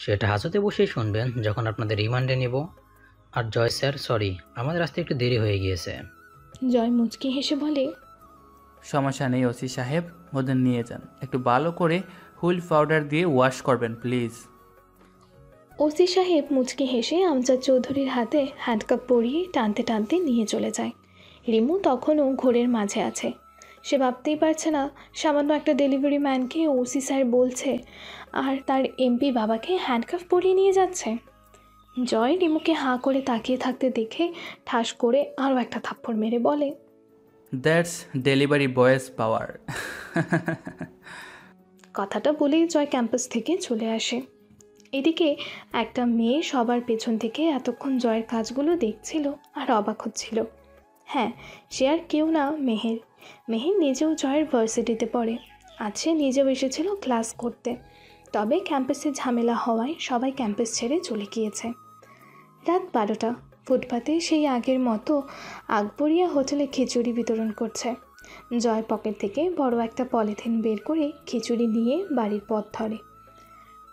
সেটা হাজতে বসেই শুনবেন যখন আপনাদের রিমান্ডে নেব। আর জয় স্যার, সরি, আমাদের আসতে একটু দেরি হয়ে গিয়েছে। জয় মুচকি হেসে বলে, সমস্যা নেই ওসি সাহেব, ওদের নিয়ে যান। একটু ভালো করে হুইল পাউডার দিয়ে ওয়াশ করবেন প্লিজ। ওসি সাহেব মুচকি হেসে আমজাদ চৌধুরীর হাতে হ্যান্ডকাপ পরিয়ে টানতে টানতে নিয়ে চলে যায়। রিমু তখনও ঘোরের মাঝে আছে। সে ভাবতেই পারছে না সামান্য একটা ডেলিভারি ম্যানকে ওসি স্যার বলছে আর তার এমপি বাবাকে হ্যান্ডকাপ পরিয়ে নিয়ে যাচ্ছে। জয় রিমুকে হাঁ করে তাকিয়ে থাকতে দেখে ঠাস করে আরও একটা থাপ্পড় মেরে বলে, দ্যাটস ডেলিভারি বয়েস পাওয়ার। কথাটা বলেই জয় ক্যাম্পাস থেকে চলে আসে। এদিকে একটা মেয়ে সবার পেছন থেকে এতক্ষণ জয়ের কাজগুলো দেখছিল আর অবাক হচ্ছিল। হ্যাঁ, সে আর কেউ না, মেহের। মেহের নিজেও জয়ের ভার্সিটিতে পড়ে। আজ সে নিজেও এসেছিল ক্লাস করতে। তবে ক্যাম্পাসে ঝামেলা হওয়ায় সবাই ক্যাম্পাস ছেড়ে চলে গিয়েছে। রাত 12টা। ফুটপাতে সেই আগের মতো আকবরিয়া হোটেলে খিচুড়ি বিতরণ করছে। জয় পকেট থেকে বড় একটা পলিথিন বের করে খিচুড়ি নিয়ে বাড়ির পথ ধরে।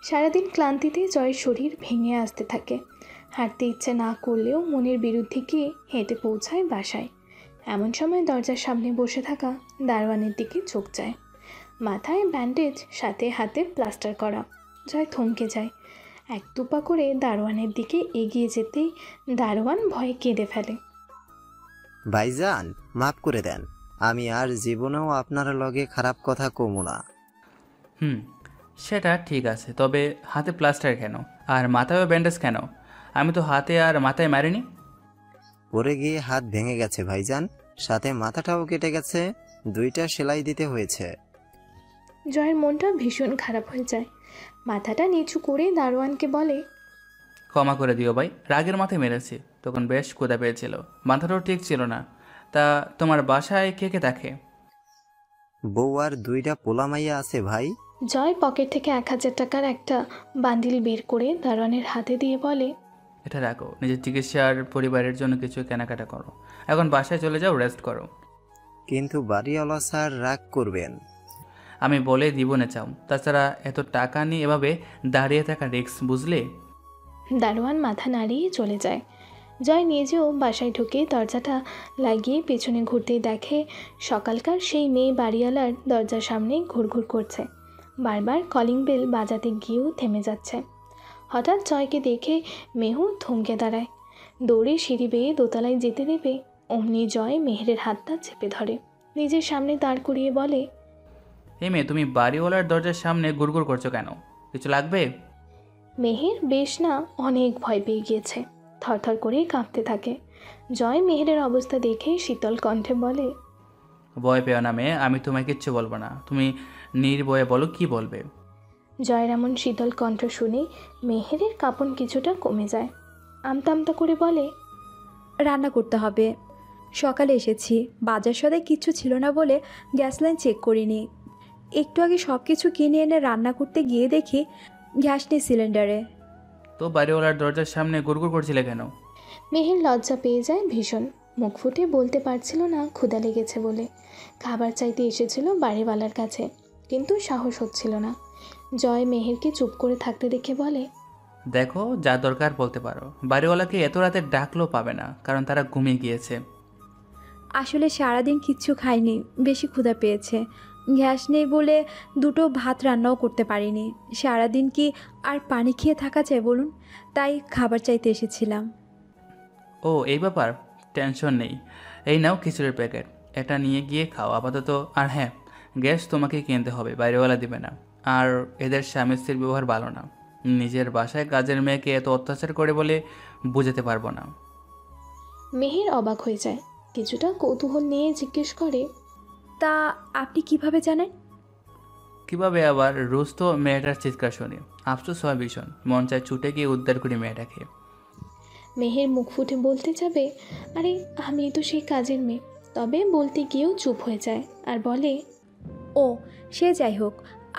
সারাদিন ক্লান্তিতে জয়ের শরীর ভেঙে আসতে থাকে। হাঁটতে ইচ্ছে না করলেও মনের বিরুদ্ধে গিয়ে হেঁটে পৌঁছায় বাসায়। এমন সময় দরজার সামনে বসে থাকা দারোয়ানের দিকে চোখ যায়। মাথায় ব্যান্ডেজ, সাথে হাতে প্লাস্টার করা। জয় থমকে যায়। এক দুপা করে দারোয়ানের দিকে এগিয়ে যেতেই দারোয়ান ভয়ে কেঁদে ফেলে। ভাইজান, মাফ করে দেন, আমি আর জীবনেও আপনার লগে খারাপ কথা কমু না। সেটা ঠিক আছে, তবে হাতে প্লাস্টার কেন আর মাথায়ও ব্যান্ডেজ কেন? আমি তো হাতে আর মাথায় মারিনি। পরে গিয়ে হাত ভেঙে গেছে ভাইজান, সাথে মাথাটাও কেটে গেছে, 2টা সেলাই দিতে হয়েছে। জয়ের মনটা ভীষণ খারাপ হয়ে যায়। মাথাটা নিচু করে দারোয়ানকে বলে, ক্ষমা করে দিও ভাই, রাগের মাথায় মেরেছি, তখন বেশ ক্ষুধা পেয়েছিল, মাথাটাও ঠিক ছিল না। তা তোমার বাসায় কে কে থাকে? বউ আর 2টা পোলা মাইয়া আছে ভাই। জয় পকেট থেকে 1000 টাকার একটা বান্ডিল বের করে দারোয়ানের হাতে দিয়ে বলে, এটা রাখো, নিজের চিকিৎসা আর পরিবারের জন্য কিছু কেনাকাটা করো। এখন বাসায় চলে যাও, রেস্ট করো। কিন্তু বাড়িওয়ালা স্যার রাগ করবেন। আমি বলে দিব না চাও, তাছাড়া এত টাকা নিয়ে এভাবে দাঁড়িয়ে থাকা রিস্ক, বুঝলে? দারোয়ান মাথা নাড়িয়ে চলে যায়। জয় নিজেও বাসায় ঢুকে দরজাটা লাগিয়ে পেছনে ঘুরতেই দেখে সকালকার সেই মেয়ে বাড়িওয়ালার দরজার সামনে ঘুরঘুর করছে। বারবার কলিং বেল বাজাতে গিয়েও থেমে যাচ্ছে। হঠাৎ জয়কে দেখে মেহু থমকে দাঁড়ায়। দৌড়ে সিঁড়ি বেয়ে দোতলায় যেতে দেবে অমনি জয় মেহেরের হাতটা চেপে ধরে, নিজের সামনে দাঁড় করিয়ে বলে, এই মেয়ে, তুমি বাড়িওয়ালার দরজার সামনে গুড়গুড় করছো কেন? কিছু লাগবে? মেহের বেশ না অনেক ভয় পেয়ে গিয়েছে, থরথর করে কাঁপতে থাকে। জয় মেহেরের অবস্থা দেখে শীতল কণ্ঠে বলে, ভয় পেও না মেয়ে, আমি তোমায় কিচ্ছু বলবো না, তুমি নির্ভয়ে বলো কি বলবে। জয়ের এমন শীতল কণ্ঠ শুনে মেহেরের কাঁপন কিছুটা কমে যায়। আমতা আমতা করে বলে, রান্না করতে হবে। সকালে এসেছি, বাজার সদায় কিচ্ছু ছিল না বলে গ্যাস লাইন চেক করিনি। একটু আগে সব কিছু কিনে এনে রান্না করতে গিয়ে দেখি গ্যাস নেই সিলিন্ডারে। তো বাড়িওয়ালার দরজার সামনে গুড়গুড় করছিলে কেন? মেহের লজ্জা পেয়ে যায় ভীষণ। মুখ ফুটে বলতে পারছিল না ক্ষুধা লেগেছে বলে। খাবার চাইতে এসেছিল বাড়িওয়ালার কাছে, কিন্তু সাহস হচ্ছিল না। জয় মেহেরকে চুপ করে থাকতে দেখে বলে, দেখো, যা দরকার বলতে পারো। বাড়িওয়ালাকে এত রাতে ডাকলেও পাবে না, কারণ তারা ঘুমিয়ে গিয়েছে। আসলে সারাদিন কিচ্ছু খাইনি, বেশি ক্ষুধা পেয়েছে। গ্যাস নেই বলে 2টো ভাত রান্নাও করতে পারিনি। সারাদিন কি আর পানি খেয়ে থাকা যায় বলুন? তাই খাবার চাইতে এসেছিলাম। ও এই ব্যাপার, টেনশন নেই। এই নাও খিচুড়ির প্যাকেট, এটা নিয়ে গিয়ে খাও আপাতত। আর হ্যাঁ, গ্যাস তোমাকে কিনতে হবে, বাইরেওয়ালা দিবে না। আর এদের স্বামী স্ত্রীর ব্যবহার ভালো না। নিজের বাসায় কাজের মেয়েকে এত অত্যাচার করে বলে বুঝাতে পারবো না। মেহের অবাক হয়ে যায়, কিছুটা কৌতূহল নিয়ে জিজ্ঞেস করে, তা আপনি কিভাবে জানেন? কিভাবে আবার, রোজ তো মেয়েটার চিৎকার শুনি, আফসোস হয় ভীষণ, মন চায় ছুটে গিয়ে উদ্ধার করি মেয়েটাকে। মেহের মুখ ফুটে বলতে যাবে, আরে আমি তো সেই কাজের মেয়ে, তবে বলতে গিয়েও চুপ হয়ে যায় আর বলে, ও সে যাই হোক,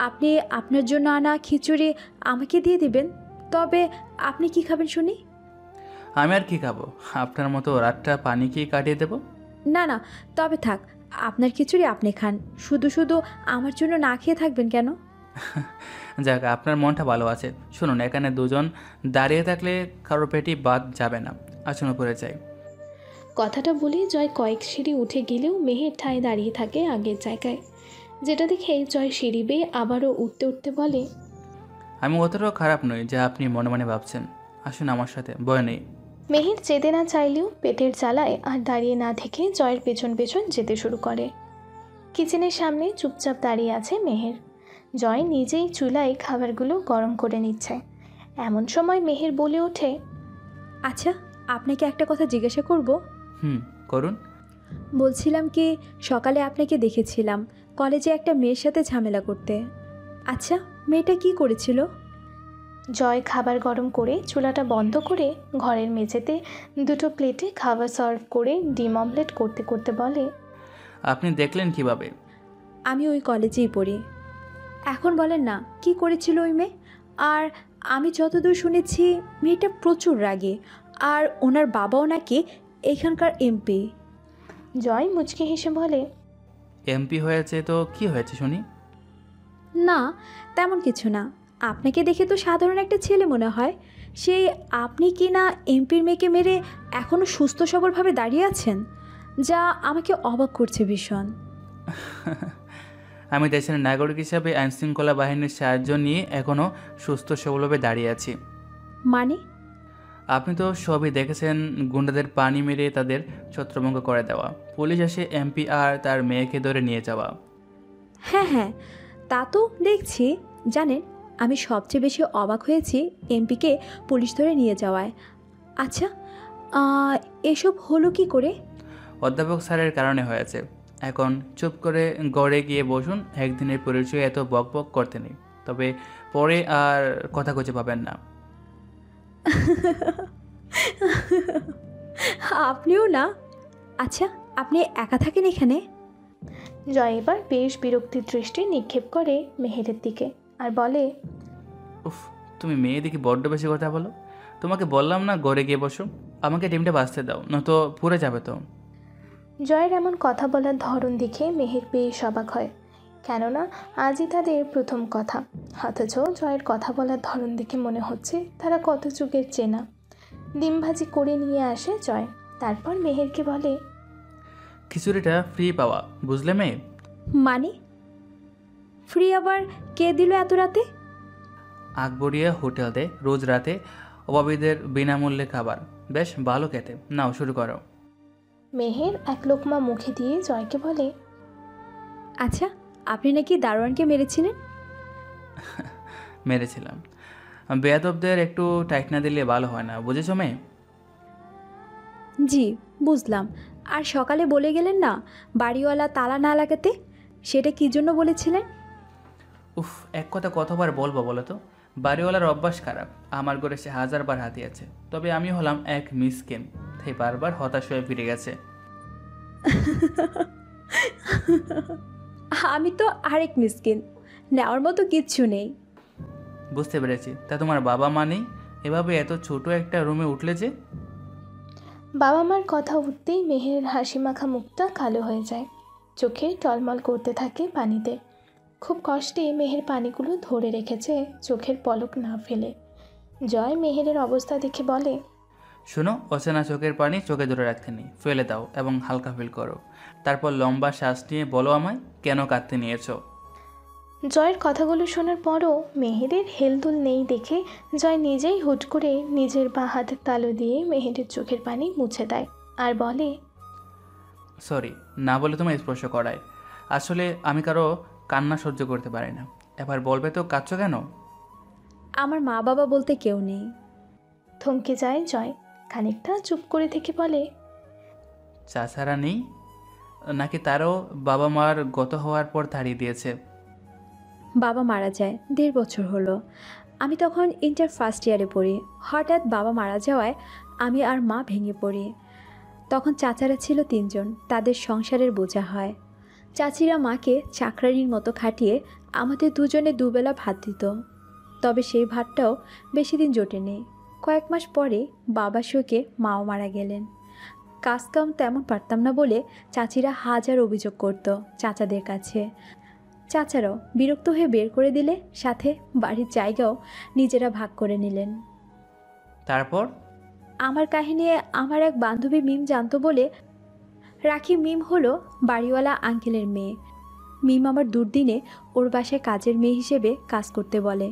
আপনি আপনার জন্য আনা খিচুড়ি আমাকে দিয়ে দিবেন। তবে আপনি কি খাবেন শুনি? আমি আর কি খাবো, আপনার মতো রাতটা পানি খেয়ে কাটিয়ে দেবো? না না, তবে থাক, আপনার খিচুড়ি আপনি খান। শুধু শুধু আমার জন্য না খেয়ে থাকবেন কেন? যাক, আপনার মনটা ভালো আছে। শুনুন, এখানে দুজন দাঁড়িয়ে থাকলে কারো পেটি বাদ যাবে না, আসুন উপরে যাই। কথাটা বলে জয় কয়েক সিঁড়ি উঠে গেলেও মেহের ঠায় দাঁড়িয়ে থাকে আগের জায়গায়, যেটা দেখে জয় সিঁড়ি বেয়ে আবারও উঠতে উঠতে বলে, আমি অতটাও খারাপ নই যা আপনি মনে মনে ভাবছেন, আসুন আমার সাথে, ভয় নেই। মেহের যেতে না চাইলেও পেটের জ্বালায় আর দাঁড়িয়ে না থেকে জয়ের পেছন পেছন যেতে শুরু করে। কিচেনের সামনে চুপচাপ দাঁড়িয়ে আছে মেহের। জয় নিজেই চুলায় খাবারগুলো গরম করে নিচ্ছে। এমন সময় মেহের বলে ওঠে, আচ্ছা, আপনাকে একটা কথা জিজ্ঞাসা করব? করুন। বলছিলাম কি, সকালে আপনাকে দেখেছিলাম কলেজে একটা মেয়ের সাথে ঝামেলা করতে। আচ্ছা, মেয়েটা কি করেছিল? জয় খাবার গরম করে চুলাটা বন্ধ করে ঘরের মেঝেতে 2টো প্লেটে খাবার সার্ভ করে ডিম অমলেট করতে করতে বলে, আপনি দেখলেন কিভাবে? আমি ওই কলেজেই পড়ি। এখন বলেন না কি করেছিল ওই মেয়ে? আর আমি যতদূর শুনেছি মেয়েটা প্রচুর রাগী, আর ওনার বাবাও নাকি এখানকার এমপি। জয় মুচকি হেসে বলে, এমপি হয়েছে তো কি হয়েছে শুনি? না তেমন কিছু না, আপনাকে দেখে তো সাধারণ একটা ছেলে মনে হয়। সেই আপনি কি না এমপির মেয়েকে মেরে এখনও সুস্থ সবলভাবে দাঁড়িয়ে আছেন, যা আমাকে অবাক করছে ভীষণ। আমি দেশের নাগরিক হিসাবে আইনশৃঙ্খলা বাহিনীর সাহায্য নিয়ে এখনও সুস্থ সবলভাবে দাঁড়িয়ে আছি। মানে? আপনি তো সবই দেখেছেন, গুন্ডাদের পানি মেরে তাদের ছত্রভঙ্গ করে দেওয়া, পুলিশ এসে এমপি আর তার মেয়েকে ধরে নিয়ে যাওয়া। হ্যাঁ হ্যাঁ, তা তো দেখছি। জানেন, আমি সবচেয়ে বেশি অবাক হয়েছি এমপিকে পুলিশ ধরে নিয়ে যাওয়ায়। আচ্ছা, এসব হলো কি করে? অধ্যাপক স্যারের কারণে হয়েছে। এখন চুপ করে গড়ে গিয়ে বসুন, একদিনের পরিচয় এত বক বক করতে নেই, তবে পরে আর কথা খুঁজে পাবেন না। আপনিও না? আচ্ছা, আপনি একা থাকেন এখানে? জয় এবার বেশ বিরক্তির দৃষ্টি নিক্ষেপ করে মেহেরের দিকে আর বলে, উফ, তুমি মেয়ে দেখি বড্ড বেশি কথা বলো। তোমাকে বললাম না গড়ে গিয়ে বসো, আমাকে ডিমটা বাঁচতে দাও, নয়তো পুড়ে যাবে তো। জয়ের এমন কথা বলার ধরন দেখে মেহের বেশ অবাক হয়, কেননা আজই তাদের প্রথম কথা। অথচ জয়ের কথা বলার ধরন দেখে মনে হচ্ছে তারা কত যুগের চেনা। ডিম ভাজি করে নিয়ে আসে জয়, তারপর মেহেরকে বলে, খিচুড়িটা ফ্রি পাওয়া, বুঝলে মেয়ে? মানে ফ্রি আবার কে দিল এত রাতে? আকবরিয়া হোটেল দে রোজ রাতে অভাবীদের বিনামূল্যে খাবার, বেশ ভালো খেতে। নাও শুরু করো। মেহের এক লোকমা মুখে দিয়ে জয়কে বলে, আচ্ছা, আপনি নাকি দারোয়ানকে মেরেছিলেন? মেরেছিলাম। বেয়াদবদের একটু টাইট না দিলে ভালো হয় না, বুঝেছো মেয়ে? জি বুঝলাম। আর সকালে বলে গেলেন না বাড়িওয়ালা তালা না লাগাতে, সেটা কি জন্য বলেছিলেন? উফ, এক কথা কতবার বলবো বলো তো? বাড়িওয়ালার অভ্যাস খারাপ, আমার ঘরে সে 1000 বার হাতিয়েছে, তবে আমি হলাম এক মিসকিন, তাই বারবার হতাশ হয়ে ফিরে গেছে। আমি তো আরেক মিসকিন, নেওয়ার মতো কিচ্ছু নেই। বুঝতে পেরেছি। তা তোমার বাবা মা নেই, এভাবে এত ছোট একটা রুমে উঠলে যে? বাবা মার কথা উঠতেই মেহেরের হাসি মাখা মুখটা কালো হয়ে যায়, চোখে টলমল করতে থাকে পানিতে। খুব কষ্টে মেহের পানিগুলো ধরে রেখেছে চোখের পলক না ফেলে। জয় মেহেরের অবস্থা দেখে বলে, শোনো, অচেনা চোখের পানি চোখে ধরে রাখতে নেই, ফেলে দাও এবং হালকা ফিল করো। তারপর লম্বা শ্বাস নিয়ে বলো আমায় কেন কাঁদতে নিয়েছো। জয়ের কথাগুলো শোনার পরও মেহেরের হেলদুল নেই দেখে জয় নিজেই হুট করে নিজের বাঁ হাতের তালু দিয়ে মেহেরের চোখের পানি মুছে দেয় আর বলে, সরি, না বলে তোমায় স্পর্শ করায়। আসলে আমি কারো কান্না সহ্য করতে পারি না। এবার বলবে তো কাঁদছো কেন? আমার মা বাবা বলতে কেউ নেই। থমকে যায় জয়, খানিকটা চুপ করে থেকে বলে, চাচারা নেই নাকি তারও বাবা মার গত হওয়ার পর তাড়িয়ে দিয়েছে? বাবা মারা যায় 1.5 বছর হলো। আমি তখন ইন্টার ফার্স্ট ইয়ারে পড়ি। হঠাৎ বাবা মারা যাওয়ায় আমি আর মা ভেঙে পড়ি। তখন চাচারা ছিল 3 জন, তাদের সংসারের বোঝা হয়। চাচিরা মাকে চাকরানির মতো খাটিয়ে আমাদের দুজনে দুবেলা ভাত দিত, তবে সেই ভাতটাও বেশি দিন জোটেনি। কয়েক মাস পরে বাবা শোকে মাও মারা গেলেন। কাজকাম তেমন পারতাম না বলে চাচিরা হাজার অভিযোগ করত চাচাদের কাছে। চাচারাও বিরক্ত হয়ে বের করে দিলে, সাথে বাড়ির জায়গাও নিজেরা ভাগ করে নিলেন। তারপর আমার কাহিনী আমার এক বান্ধবী মিম জানতো বলে রাখি। মিম হলো বাড়িওয়ালা আঙ্কেলের মেয়ে। মিম আমার দুর্দিনে ওর বাসায় কাজের মেয়ে হিসেবে কাজ করতে বলে।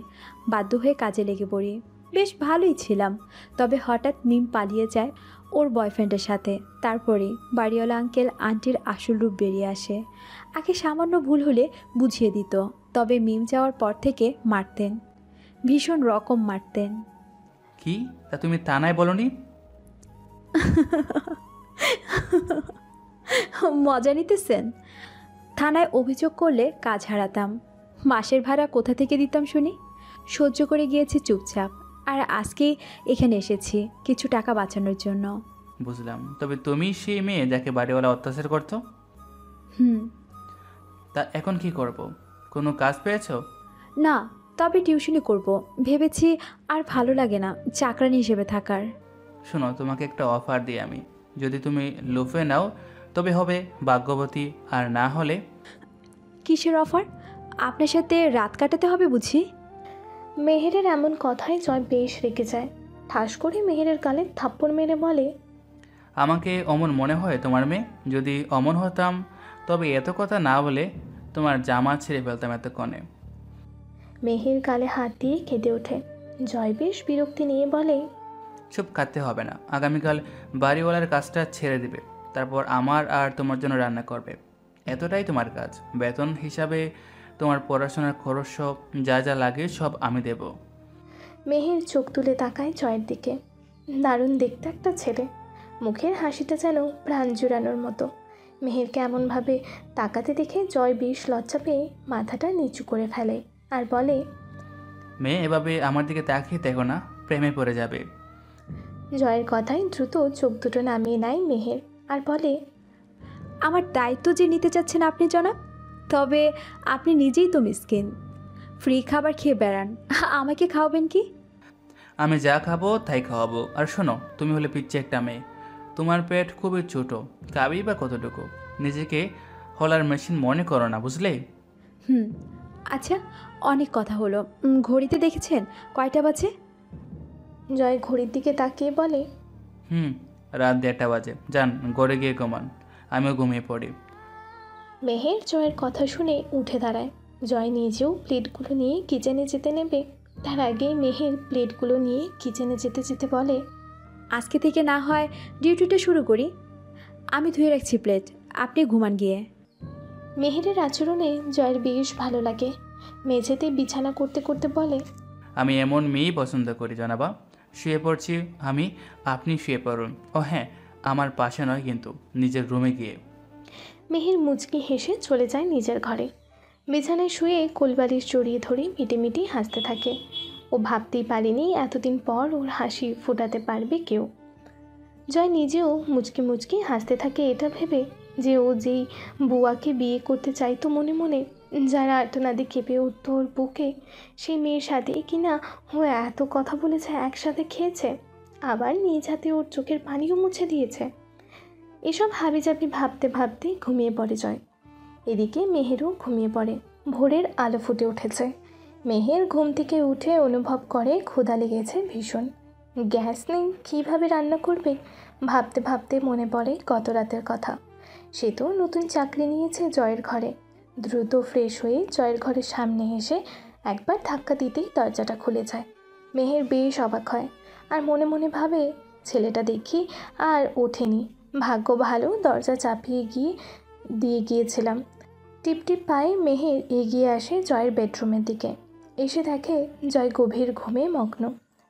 বাধ্য হয়ে কাজে লেগে পড়ি। বেশ ভালোই ছিলাম, তবে হঠাৎ মিম পালিয়ে যায় ওর বয়ফ্রেন্ডের সাথে। তারপরে বাড়িওয়ালা আঙ্কেল আন্টির আসল রূপ বেরিয়ে আসে। আগে সামান্য ভুল হলে বুঝিয়ে দিত, তবে মিম যাওয়ার পর থেকে মারতেন, ভীষণ রকম মারতেন। কি তা তুমি থানায় বলনি? মজা নিতেছেন? থানায় অভিযোগ করলে কাজ হারাতাম, মাসের ভাড়া কোথা থেকে দিতাম শুনি। সহ্য করে গিয়েছি চুপচাপ, আর আজকে এখানে এসেছি কিছু টাকা বাঁচানোর জন্য। বুঝলাম। তবে তুমি সেই মেয়ে যাকে বাড়িওয়ালা অত্যাচার করতো? হুম। তা এখন কি করব? কোনো কাজ পেয়েছো না, তবে টিউশনি করব ভেবেছি। আর ভালো লাগে না চাকরানি হিসেবে থাকার। শোনো, তোমাকে একটা অফার দিই আমি। যদি তুমি লুফে নাও তবে হবে ভাগ্যবতী, আর না হলে। কিসের অফার? আপনার সাথে রাত কাটাতে হবে বুঝি? মেহেরের এমন কথায় জয় বেশ রেগে যায়। ঠাস করে মেহেরের গালে থাপ্পড় মেরে বলে, আমাকে অমন মনে হয় তোমার মেয়ে? যদি অমন হতাম তবে এত কথা না বলে তোমার জামা ছেড়ে ফেলতাম এতক্ষণে। মেহের গালে হাত দিয়ে কেঁদে ওঠে। জয় বেশ বিরক্তি নিয়ে বলে, চুপ কাটতে হবে না। আগামীকাল বাড়িওয়ালার কাজটা ছেড়ে দিবে, তারপর আমার আর তোমার জন্য রান্না করবে। এতটাই তোমার কাজ। বেতন হিসাবে তোমার পড়াশোনার খরচ সব যা যা লাগে সব আমি দেব। মেহের চোখ তুলে তাকায় জয়ের দিকে। দারুণ দেখতে একটা ছেলে। মুখের হাসিটা যেন প্রাণ জুড়ানোর মতো। মেহেরকে এমনভাবে তাকাতে দেখে জয় বেশ লজ্জা পেয়ে মাথাটা নিচু করে ফেলে আর বলে, মেয়ে, এভাবে আমার দিকে তাকিয়ে দেখো না, প্রেমে পড়ে যাবে। জয়ের কথায় দ্রুত চোখ দুটো নামিয়ে নেয় মেহের আর বলে, আমার দায়িত্ব যে নিতে চাচ্ছেন আপনি জনাব, তবে আপনি নিজেই তো মিসকিন। ফ্রি খাবার খেয়ে বেড়ান, আমাকে খাওয়াবেন কি? আমি যা খাবো তাই খাওয়াবো। আর শোনো, তুমি হলে পিচ্ছি একটা মেয়ে, তোমার পেট খুবই ছোট, খাবেই বা কতটুকু? নিজেকে হলার মেশিন মনে করো না, বুঝলে? আচ্ছা, অনেক কথা হলো। ঘড়িতে দেখেছেন কয়টা বাজে? জয় ঘড়ির দিকে তাকিয়ে বলে, রাত 1:30 বাজে। যান ঘরে গিয়ে ঘুমান, আমিও ঘুমিয়ে পড়ি। মেহের জয়ের কথা শুনে উঠে দাঁড়ায়। জয় নিজেও প্লেটগুলো নিয়ে কিচেনে যেতে নেবে, তার আগেই মেহের প্লেটগুলো নিয়ে কিচেনে যেতে যেতে বলে, আজকে থেকে না হয় ডিউটিটা শুরু করি। আমি ধুয়ে রাখছি প্লেট, আপনি ঘুমান গিয়ে। মেহেরের আচরণে জয়ের বেশ ভালো লাগে। মেঝেতে বিছানা করতে করতে বলে, আমি এমন মেয়েই পছন্দ করি জনাবা। শুয়ে পড়ছি আমি, আপনি শুয়ে পড়ুন। ও হ্যাঁ, আমার পাশে নয় কিন্তু, নিজের রুমে গিয়ে। মেহের মুচকি হেসে চলে যায় নিজের ঘরে। বিছানায় শুয়ে কোলবালিশ জড়িয়ে ধরে মিটিমিটি হাসতে থাকে। ও ভাবতেই পারেনি এতদিন পর ওর হাসি ফোটাতে পারবে কেউ। জয় নিজেও মুচকি মুচকি হাসতে থাকে এটা ভেবে যে ও যেই বুয়াকে বিয়ে করতে চাইতো মনে মনে, যারা আর্তনাদি কেঁপে উঠত ওর বুকে, সেই মেয়ের সাথে কিনা ও এত কথা বলেছে, একসাথে খেয়েছে, আবার নিজ হাতে ওর চোখের পানিও মুছে দিয়েছে। এসব হাবিজাবি ভাবতে ভাবতে ঘুমিয়ে পড়ে জয়। এদিকে মেহেরও ঘুমিয়ে পড়ে। ভোরের আলো ফুটে উঠেছে। মেহের ঘুম থেকে উঠে অনুভব করে ক্ষুধা লেগেছে ভীষণ। গ্যাস নেই, কীভাবে রান্না করবে ভাবতে ভাবতে মনে পড়ে গত রাতের কথা। সে তো নতুন চাকরি নিয়েছে জয়ের ঘরে। দ্রুত ফ্রেশ হয়ে জয়ের ঘরের সামনে এসে একবার ধাক্কা দিতেই দরজাটা খুলে যায়। মেহের বেশ অবাক হয় আর মনে মনে ভাবে, ছেলেটা দেখি আর ওঠেনি, ভাগ্য ভালো দরজা চাপিয়ে দিয়ে গিয়েছিলাম। টিপটিপ পায়ে মেহের এগিয়ে আসে জয়ের বেডরুমের দিকে। এসে দেখে জয় গভীর ঘুমে মগ্ন।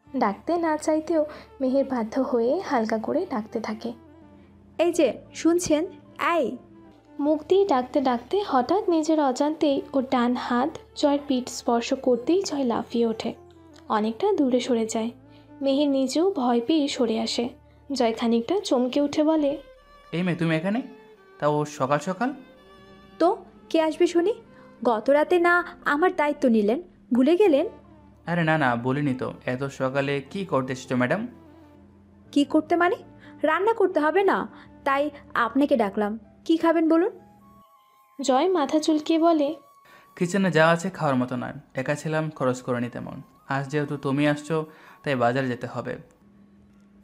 ডাকতে না চাইতেও মেহের বাধ্য হয়ে হালকা করে ডাকতে থাকে, এই যে শুনছেন, এই। মুখ দিয়ে ডাকতে ডাকতে হঠাৎ নিজের অজান্তেই ওর ডান হাত জয়ের পিঠ স্পর্শ করতেই জয় লাফিয়ে ওঠে, অনেকটা দূরে সরে যায়। মেহের নিজেও ভয় পেয়ে সরে আসে। জয় খানিকটা চমকে উঠে বলে, এই মেয়ে, তুমি এখানে? তাও সকাল সকাল? তো কে আসবে শুনি? গত রাতে না আমার দায়িত্ব নিলেন, ভুলে গেলেন? আরে না না, বলিনি তো। এত সকালে কি করতে এসেছো ম্যাডাম? কি করতে মানে? রান্না করতে হবে না, তাই আপনাকে ডাকলাম। কি খাবেন বলুন? জয় মাথা চুলকিয়ে বলে, কিচেনে যা আছে খাওয়ার মতো নয়। একা ছিলাম, খরচ করিনি তেমন। আজ যেহেতু তুমি আসছো তাই বাজারে যেতে হবে।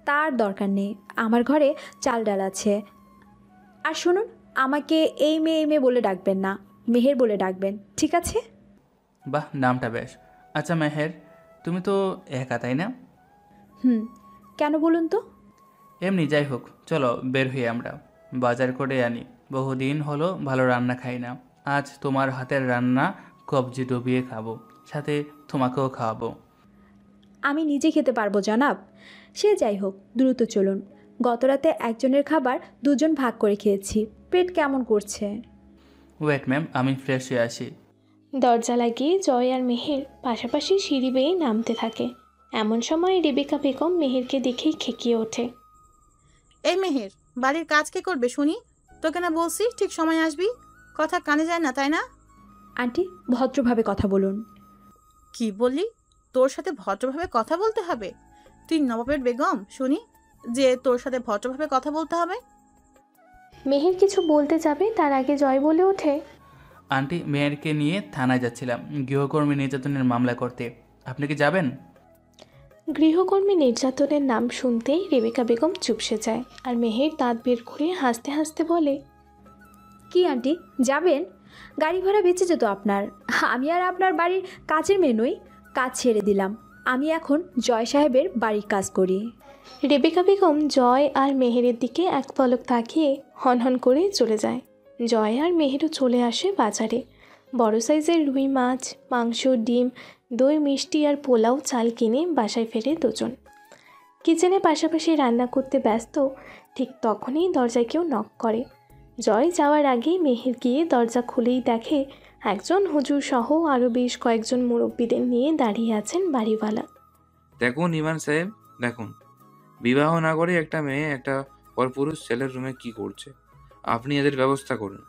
তার দরকার নেই, আমার ঘরে চাল ডাল আছে। আর শুনুন, আমাকে এই মেয়ে বলে ডাকবেন না, মেহের বলে ডাকবেন, ঠিক আছে? বাহ, নামটা বেশ। আচ্ছা মেহের, তুমি তো একা তাই না? কেন বলুন তো? এমনি, যাই হোক, চলো বের হই আমরা, বাজার করে আনি। বহুদিন হলো ভালো রান্না খাই না। আজ তোমার হাতের রান্না কবজি ডুবিয়ে খাবো, সাথে তোমাকেও খাওয়াবো। আমি নিজে খেতে পারবো জনাব। সে যাই হোক, দ্রুত চলুন। গতরাতে একজনের খাবার দুজন ভাগ করে খেয়েছি, পেট কেমন করছে। ওয়েট ম্যাম, আমি ফ্রেশ হয়ে আসি। দরজা লাগিয়ে জয় আর মেহের পাশাপাশি সিঁড়ি বেয়ে নামতে থাকে। এমন সময় রেবেকা বেগম মেহেরকে দেখেই খেকিয়ে ওঠে, এই মেহের, বাড়ির কাজ কে করবে শুনি? তোকে না বলছি ঠিক সময় আসবি? কথা কানে যায় না তাই না? আন্টি, ভদ্রভাবে কথা বলুন। কি বললি? তোর সাথে ভদ্রভাবে কথা বলতে হবে? তুই নবাবের বেগম শুনি যে তোর সাথে ভদ্রভাবে কথা বলতে হবে? মেহের কিছু বলতে যাবে তার আগে জয় বলে ওঠে, আন্টি, মেয়েরকে নিয়ে থানায় যাচ্ছিলাম গৃহকর্মী নির্যাতনের মামলা করতে। আপনি কি যাবেন? গৃহকর্মী নির্যাতনের নাম শুনতেই রেবেকা বেগম চুপসে যায় আর মেহের দাঁত বের করে হাসতে হাসতে বলে, কি আন্টি, যাবেন? গাড়ি ভাড়া বেঁচে যেত আপনার। আমি আর আপনার বাড়ির কাজের মেয়ে নই, কাজ ছেড়ে দিলাম। আমি এখন জয় সাহেবের বাড়ির কাজ করি। রেবেকা বেগম জয় আর মেহেরের দিকে এক পলক তাকিয়ে হনহন করে চলে যায়। জয় আর মেহেরও চলে আসে বাজারে। বড় সাইজের রুই মাছ, মাংস, ডিম, দই, মিষ্টি আর পোলাও চাল কিনে বাসায় ফেরে দুজন। কিচেনে পাশাপাশি রান্না করতে ব্যস্ত, ঠিক তখনই দরজায় কেউ নক করে। জয় যাওয়ার আগেই মেহের গিয়ে দরজা খুলেই দেখে একজন হুজুর সহ আরও বেশ কয়েকজন মুরব্বীদের নিয়ে দাঁড়িয়ে আছেন বাড়িওয়ালা। দেখুন ইমাম সাহেব, দেখুন বিবাহ না করে একটা মেয়ে একটা পরপুরুষ ছেলের রুমে কি করছে, আপনি এদের ব্যবস্থা করুন।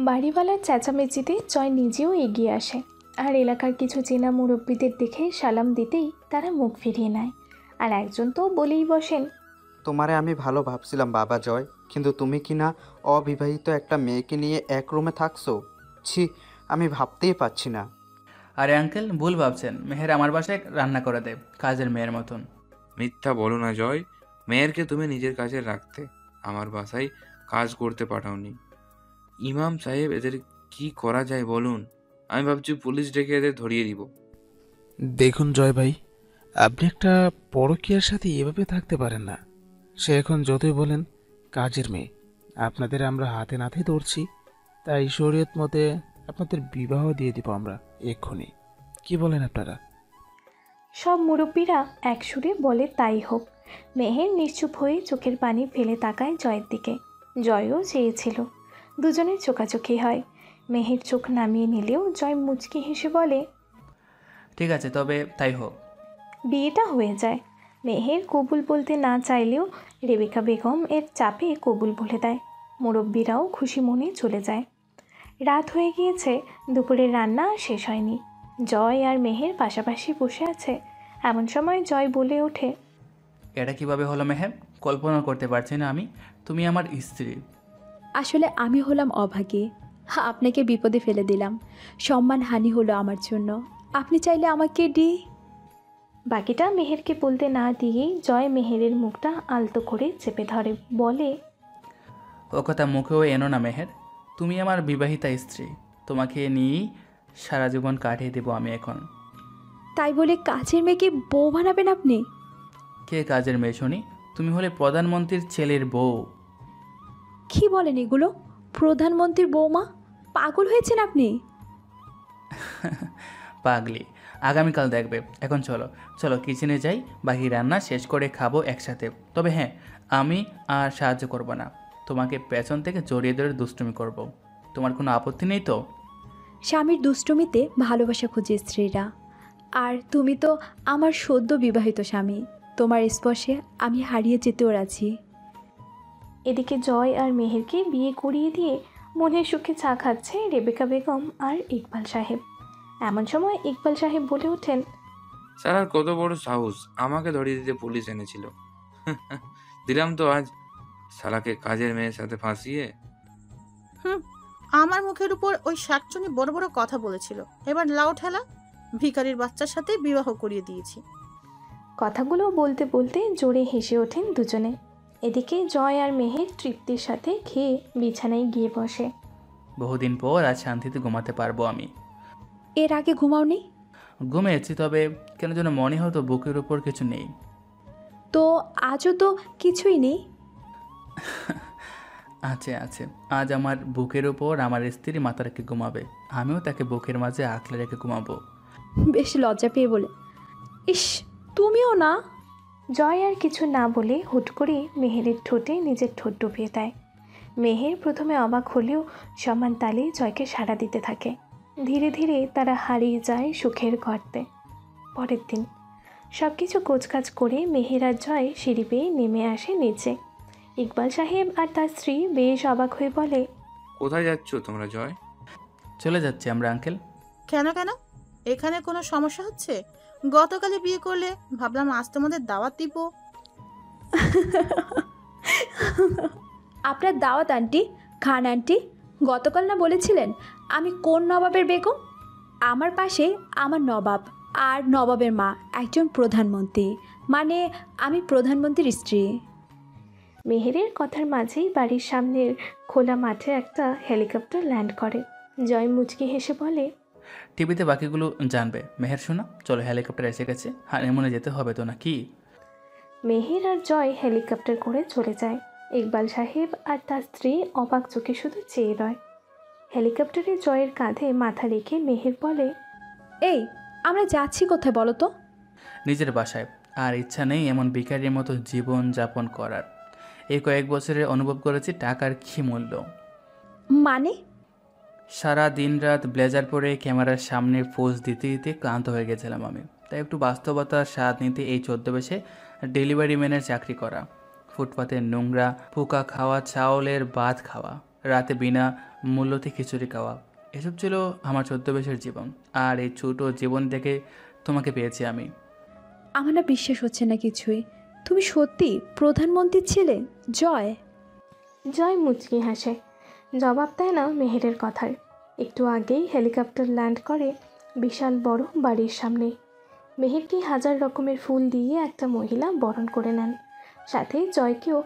বাড়িওয়ালার চেঁচামেচিতে জয় নিজেও এগিয়ে আসে আর এলাকার কিছু চেনা মুরব্বীদের দেখে সালাম দিতেই তারা মুখ ফিরিয়ে নেয়। আর একজন তো বলেই বসেন, তোমারে আমি ভালো ভাবছিলাম বাবা জয়, কিন্তু তুমি কি না অবিবাহিত একটা মেয়েকে নিয়ে এক রুমে থাকছো? ছি, আমি ভাবতেই পারছি না। আরে আঙ্কেল, ভুল ভাবছেন। মেহের আমার বাসায় রান্না করে দেয় কাজের মেয়ের মতন। মিথ্যা বলো না জয়, মেয়েরকে তুমি নিজের কাছে রাখতে আমার বাসায় কাজ করতে পাঠাওনি। ইমাম সাহেব, এদের কি করা যায় বলুন? আমি ভাবছি পুলিশ ডেকে এদের ধরিয়ে দিব। দেখুন জয় ভাই, আপনি একটা পরকীয়ার সাথে এভাবে থাকতে পারেন না। সে এখন যতই বলেন কাজের মেয়ে, আপনাদের আমরা হাতে নাতে ধরছি, তাই শরীয়ত মতে আপনাদের বিবাহ দিয়ে দিব আমরা এক্ষুনি। কি বলেন আপনারা? সব মুরব্বীরা এক সুরে বলে তাই হোক। মেহের নিশ্চুপ হয়ে চোখের পানি ফেলে তাকায় জয়ের দিকে। জয়ও চেয়েছিল। দুজনের চোখাচোখি হয়। মেহের চোখ নামিয়ে নিলেও জয় মুচকি হেসে বলে, ঠিক আছে, তবে তাই হোক। বিয়েটা হয়ে যায়। মেহের কবুল বলতে না চাইলেও রেবেকা বেগম এর চাপে কবুল বলে দেয়। মুরব্বীরাও খুশি মনে চলে যায়। রাত হয়ে গিয়েছে, দুপুরের রান্না শেষ হয়নি। জয় আর মেহের পাশাপাশি বসে আছে। এমন সময় জয় বলে ওঠে, এটা কিভাবে হলো মেহের? কল্পনা করতে পারছি না আমি। তুমি আমার স্ত্রী। আসলে আমি হলাম অভাগী, আপনাকে বিপদে ফেলে দিলাম। সম্মানহানি হলো আমার জন্য। আপনি চাইলে আমাকে বাকিটা মেহেরকে বলতে না দিয়েই জয় মেহেরের মুখটা আলতো করে চেপে ধরে, বলে, ও কথা মুখেও এনো না মেহের। তুমি আমার বিবাহিতা স্ত্রী, তোমাকে নিয়েই সারা জীবন কাটিয়ে দেবো আমি এখন। তাই বলে কাজের মেয়েকে বউ বানাবেন আপনি? কে কাজের মেয়ে শুনি? তুমি হলে প্রধানমন্ত্রীর ছেলের বউ। কি বলেন এগুলো? প্রধানমন্ত্রীর বৌমা? পাগল হয়েছেন আপনি? পাগলি, আগামীকাল দেখবে। এখন চলো চলো কিচেনে যাই, বাকি রান্না শেষ করে খাবো একসাথে। তবে হ্যাঁ, আমি আর সাহায্য করব না, তোমাকে পেছন থেকে জড়িয়ে ধরে দুষ্টুমি করব। তোমার কোনো আপত্তি নেই তো? স্বামীর দুষ্টুমিতে ভালোবাসা খুঁজে স্ত্রীরা। আর তুমি তো আমার সদ্য বিবাহিত স্বামী। তোমার স্পর্শে আমি হারিয়ে যেতেও রাজি। এদিকে জয় আর মেহেরকে বিয়ে করিয়ে দিয়ে মনের সুখে চা খাচ্ছে রেবেকা বেগম আর ইকবাল সাহেব। এমন সময় ইকবাল সাহেব বলে ওঠেন, স্যার কত বড় সাহস, আমাকে ধরিয়ে দিতে পুলিশ এনেছিল। দিলাম তো আজ শালাকে কাজের মেয়ের সাথে ফাঁসিয়ে। আমার মুখের উপর ওই শাকচুনি বড় বড় কথা বলেছিল, এবার লাউ ঠেলা, ভিখারির বাচ্চার সাথে বিবাহ করিয়ে দিয়েছি। কথাগুলো বলতে বলতে জোরে হেসে ওঠেন দুজনে। এদিকে জয় আর মেহের তৃপ্তির সাথে খেয়ে বিছানায় গিয়ে বসে। বহুদিন পর আজ শান্তিতে ঘুমাতে পারবো আমি। এর আগে ঘুমাওনি? ঘুমিয়েছি, তবে কেন যেন মনে হতো বুকের উপর কিছু নেই। তো আজও তো কিছুই নেই। আছে আছে, আজ আমার বুকের উপর আমার স্ত্রী মাথা রেখে ঘুমাবে, আমিও তাকে বুকের মাঝে আঁকলে রেখে ঘুমাবো। বেশ লজ্জা পেয়ে বলে, ইস তুমিও না। জয় আর কিছু না বলে হুট করে মেহেরের ঠোঁটে নিজের ঠোঁট ডুবিয়ে দেয়। মেহের প্রথমে অবাক হলেও সমান তালে জয়কে সাড়া দিতে থাকে। ধীরে ধীরে তারা হারিয়ে যায় সুখের গর্তে। পরের দিন সব কিছু গোছকাজ করে মেহের আর জয় সিঁড়ি পেয়ে নেমে আসে নিচে। ইকবাল সাহেব আর তার স্ত্রী বেশ অবাক হয়ে বলে, কোথায় যাচ্ছ তোমরা জয়? চলে যাচ্ছি আমরা আঙ্কেল। কেন কেন? এখানে কোনো সমস্যা হচ্ছে? গতকালে বিয়ে করলে, ভাবলাম আজ তোমাদের দাওয়াত দিব। আপনার দাওয়াত আন্টি, খান আন্টি। গতকাল না বলেছিলেন আমি কোন নবাবের বেগম? আমার পাশে আমার নবাব, আর নবাবের মা একজন প্রধানমন্ত্রী, মানে আমি প্রধানমন্ত্রীর স্ত্রী। মেহেরের কথার মাঝেই বাড়ির সামনের খোলা মাঠে একটা হেলিকপ্টার ল্যান্ড করে। জয় মুচকি হেসে বলে, টিভিতে বাকিগুলো জানবে। মেহের শোনা, চলো হেলিকপ্টার এসে গেছে, হানিমুনে যেতে হবে তো নাকি? মেহের আর জয় হেলিকপ্টার করে চলে যায়। ইকবাল সাহেব আর তার স্ত্রী অবাক চোখে শুধু চেয়ে রয়। হেলিকপ্টারে জয়ের কাঁধে মাথা রেখে মেহের বলে, এই আমরা যাচ্ছি কোথায় বলো তো? নিজের বাসায়। আর ইচ্ছা নেই এমন ভিখারির মতো জীবন যাপন করার। এই কয়েক বছরে অনুভব করেছি টাকার কী মূল্য। মানে? সারা দিন রাত ব্লেজার পরে ক্যামেরার সামনে পোজ দিতে দিতে ক্লান্ত হয়ে গেছিলাম আমি। তাই একটু বাস্তবতার স্বাদ নিতে এই 14 বেশে ডেলিভারি ম্যানের চাকরি করা, ফুটপাতের নোংরা পোকা খাওয়া, চাউলের ভাত খাওয়া, রাতে বিনা মূল্যতে খিচুড়ি খাওয়া, এসব ছিল আমার 14 বেশের জীবন। আর এই ছোটো জীবন থেকে তোমাকে পেয়েছি আমি। আমার না বিশ্বাস হচ্ছে না কিছুই। তুমি সত্যি প্রধানমন্ত্রীর ছেলে জয়? জয় মুচকি হাসে, জবাব দেয় না মেহেরের কথার। একটু আগেই হেলিকপ্টার ল্যান্ড করে বিশাল বড় বাড়ির সামনে। মেহেরকে হাজার রকমের ফুল দিয়ে একটা মহিলা বরণ করে নেন, সাথে জয়কেও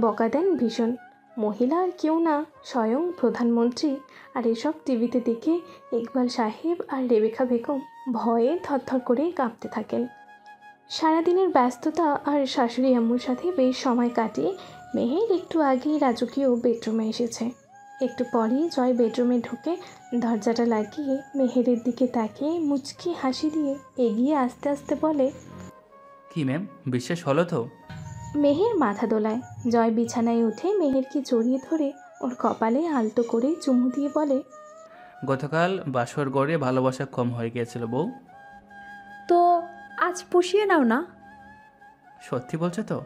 বকা দেন ভীষণ। মহিলা আর কেউ না, স্বয়ং প্রধানমন্ত্রী। আর এসব টিভিতে দেখে ইকবাল সাহেব আর রেবেকা বেগম ভয়ে থরথর করে কাঁপতে থাকেন। সারাদিনের ব্যস্ততা আর শাশুড়ি আম্মুর সাথে বেশ সময় কাটিয়ে মেহের একটু আগেই রাজকীয় বেডরুমে এসেছে। একটু পরেই জয় বেডরুমে ঢুকে দরজাটা লাগিয়ে মেহেরের দিকে তাকিয়ে মুচকি হাসি দিয়ে এগিয়ে আস্তে আস্তে বলে, কি ম্যাম, বিশ্বাস হলো তো? মেহের মাথা দোলায়। জয় বিছানায় উঠে মেহেরকে জড়িয়ে ধরে ওর কপালে আলতো করে চুমু দিয়ে বলে, গতকাল বাসর গড়ে ভালোবাসা কম হয়ে গিয়েছিল বউ। তো আজ পুষিয়ে নাও না। সত্যি বলছো তো?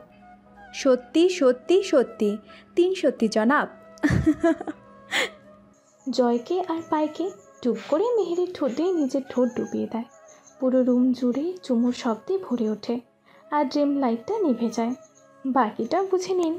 সত্যি সত্যি সত্যি, 3 সত্যি জনাব। জয়কে আর পায়কে টুপ করে মেহেরের ঠোঁটে নিজের ঠোঁট ডুবিয়ে দেয়। পুরো রুম জুড়ে চুমুর শব্দে ভরে ওঠে আর ড্রিম লাইটটা নিভে যায়। বাকিটা বুঝে নিন।